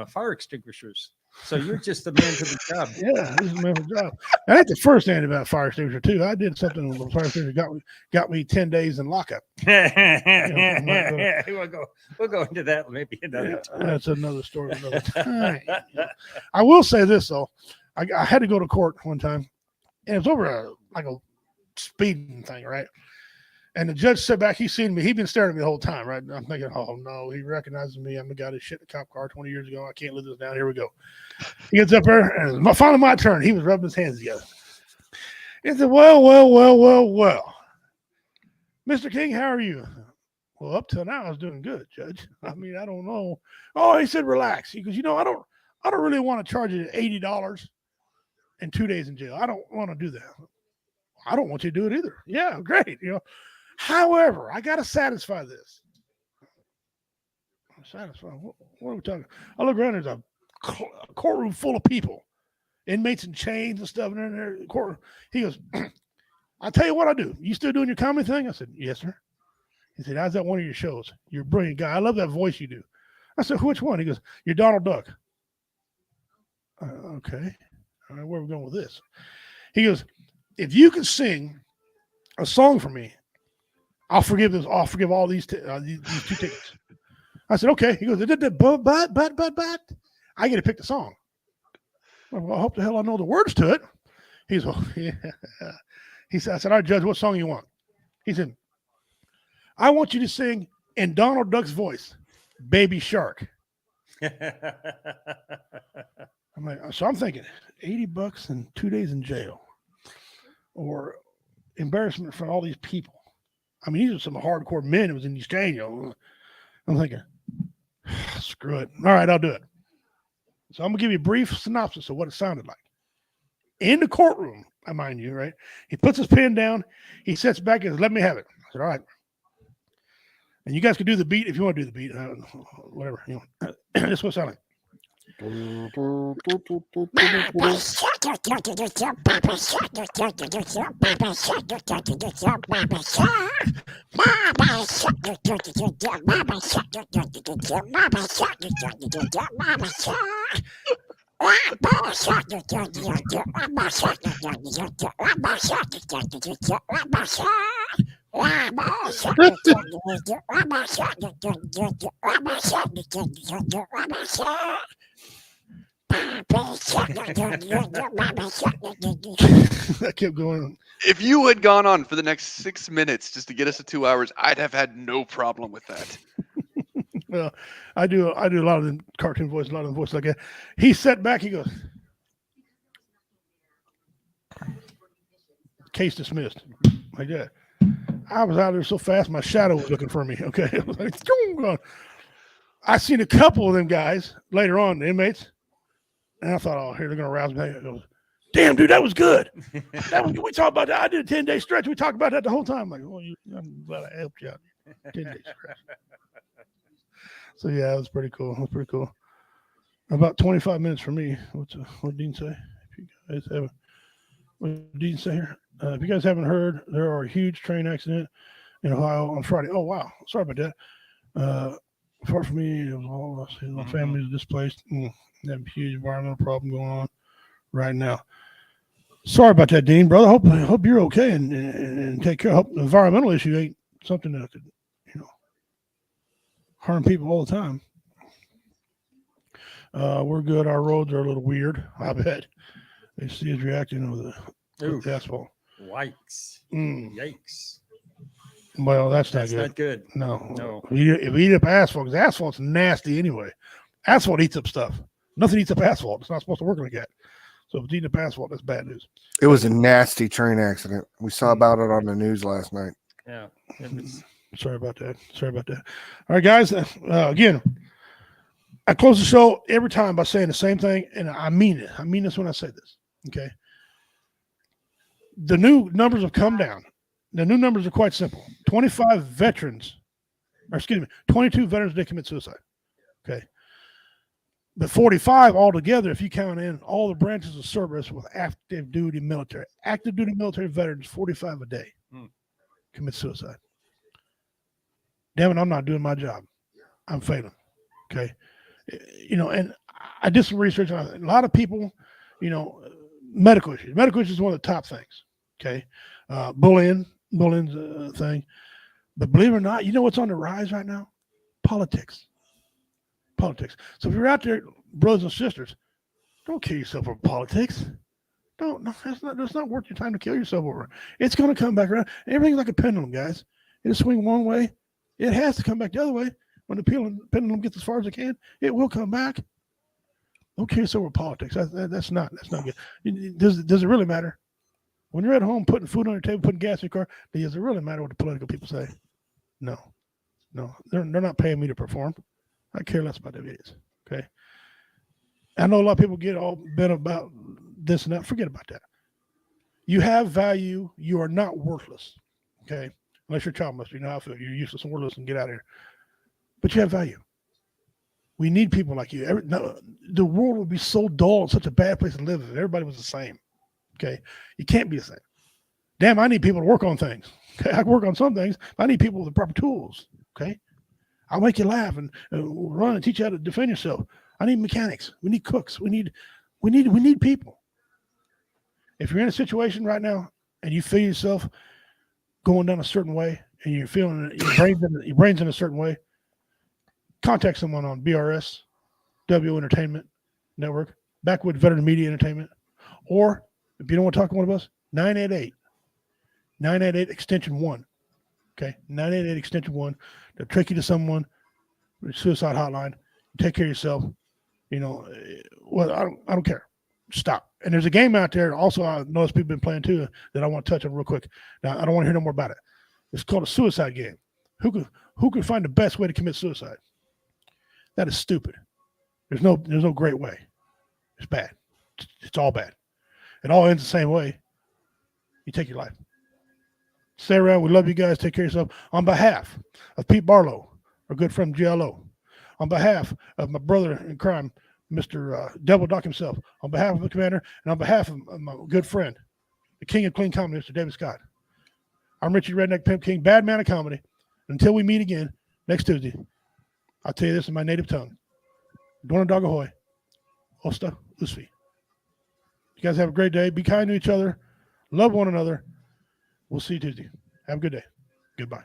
fire extinguishers. So you're just the man for the job. Yeah, this is the man for the job. And that's the first thing about fire extinguisher too. I did something with the fire extinguisher got me 10 days in lockup. We'll go into that maybe another time. That's another story another time. I will say this though. I had to go to court one time, and it was over a speeding thing, right? And the judge sat back. He's seen me. He'd been staring at me the whole time, right? And I'm thinking, oh, no, he recognizes me. I'm the guy that shit in a cop car 20 years ago. I can't live this down. Here we go. He gets up there, and it's finally my turn. He was rubbing his hands together. He said, well. Mr. King, how are you? Well, up till now, I was doing good, Judge. I mean, I don't know. Oh, he said, relax. He goes, I don't really want to charge you $80 and 2 days in jail. I don't want to do that. I don't want you to do it either. Yeah, great. However, I got to satisfy this. Satisfy? What are we talking? I look around, there's a courtroom full of people, inmates in chains and stuff in there. Courtroom. He goes, I'll tell you what I do. You still doing your comedy thing? I said, yes, sir. He said, how's that one of your shows? You're a brilliant guy. I love that voice you do. I said, which one? He goes, you're Donald Duck. Okay. All right, where are we going with this? He goes, if you can sing a song for me, I'll forgive this. I'll forgive all these 2 tickets. I said, okay. He goes, but I get to pick the song. Well, I hope the hell I know the words to it. He's, well, yeah. He said, I said, all right, Judge, what song you want? He said, I want you to sing in Donald Duck's voice, Baby Shark. I'm like, so I'm thinking $80 and 2 days in jail, or embarrassment for all these people. I mean, these are some hardcore men who was in East Daniel. I'm thinking, screw it. All right, I'll do it. So I'm gonna give you a brief synopsis of what it sounded like. In the courtroom, I mind you, right? He puts his pen down, he sits back and says, let me have it. I said, all right. And you guys can do the beat if you want to do the beat, whatever. This is what it sounded like. I kept going. If you had gone on for the next 6 minutes just to get us to 2 hours, I'd have had no problem with that. Well, I do a lot of the cartoon voice, a lot of the voice like that. He sat back, he goes, case dismissed. Like that. I was out there so fast, my shadow was looking for me. Okay. I was like, I seen a couple of them guys later on, the inmates, and I thought, oh, here they're gonna rouse me. I goes, damn, dude, that was good. We talked about that. I did a 10-day stretch. We talked about that the whole time. I'm like, I'm glad I helped you out. 10-day stretch. So yeah, it was pretty cool. It was pretty cool. About 25 minutes for me. What did Dean say? If you guys haven't, what did Dean say here? If you guys haven't heard, there are a huge train accident in Ohio on Friday. Oh wow, sorry about that. Far from me, it was all my family is displaced. They have a huge environmental problem going on right now. Sorry about that, Dean, brother. Hope you're okay and take care. Hope the environmental issue ain't something that could, harm people all the time. We're good. Our roads are a little weird. I bet. They see us reacting with the asphalt. Yikes. Yikes. Well, that's not good. No. If you eat up asphalt, because asphalt's nasty anyway. Asphalt eats up stuff. Nothing eats up asphalt. It's not supposed to work like that. So if it's eating up asphalt, that's bad news. It was a nasty train accident. We saw about it on the news last night. Yeah. Sorry about that. All right, guys. Again, I close the show every time by saying the same thing, and I mean it. I mean this when I say this. Okay. The new numbers have come down. The new numbers are quite simple. 22 veterans did commit suicide. Okay. But 45 altogether, if you count in all the branches of service with active duty military veterans, 45 a day commit suicide. Damn it, I'm not doing my job. I'm failing. Okay. And I did some research on a lot of people, medical issues. Medical issues is one of the top things. Okay. Bullying's a thing. But believe it or not, you know what's on the rise right now? Politics. So if you're out there, brothers and sisters, don't kill yourself over politics. That's not worth your time to kill yourself over. It's going to come back around. Everything's like a pendulum, guys. It'll swing one way. It has to come back the other way. When the pendulum gets as far as it can, it will come back. Don't kill yourself over politics. That's not good. Does it really matter? When you're at home putting food on your table, putting gas in your car, does it really matter what the political people say? No. They're not paying me to perform. I care less about their videos. Okay. I know a lot of people get all bent about this and that. Forget about that. You have value. You are not worthless. Okay. Unless you're a child molester, you know how I feel. You're useless and worthless and get out of here. But you have value. We need people like you. The world would be so dull and such a bad place to live if everybody was the same. Okay. You can't be the same. Damn, I need people to work on things. Okay? I can work on some things, but I need people with the proper tools. Okay. I'll make you laugh and run and teach you how to defend yourself. I need mechanics. We need cooks. We need people. If you're in a situation right now and you feel yourself going down a certain way and you're feeling your brain's in a certain way, contact someone on BRS, W Entertainment Network, Backwood Veteran Media Entertainment, or if you don't want to talk to one of us, 988 extension 1. Okay, 988 extension 1. They'll trick you to someone, suicide hotline. Take care of yourself. I don't care. Stop. And there's a game out there also I noticed people have been playing too that I want to touch on real quick. Now, I don't want to hear no more about it. It's called a suicide game. Who can find the best way to commit suicide? That is stupid. There's no great way. It's bad. It's all bad. It all ends the same way. You take your life. Stay around. We love you guys. Take care of yourself. On behalf of Pete Barlow, our good friend GLO, on behalf of my brother in crime, Mr. Devil Doc himself, on behalf of the commander, and on behalf of my good friend, the king of clean comedy, Mr. David Scott, I'm Richie Redneck Pimp King, bad man of comedy. Until we meet again next Tuesday, I'll tell you this in my native tongue. Dona Dagahoy, Osta Usvi. You guys have a great day. Be kind to each other. Love one another. We'll see you Tuesday. Have a good day. Goodbye.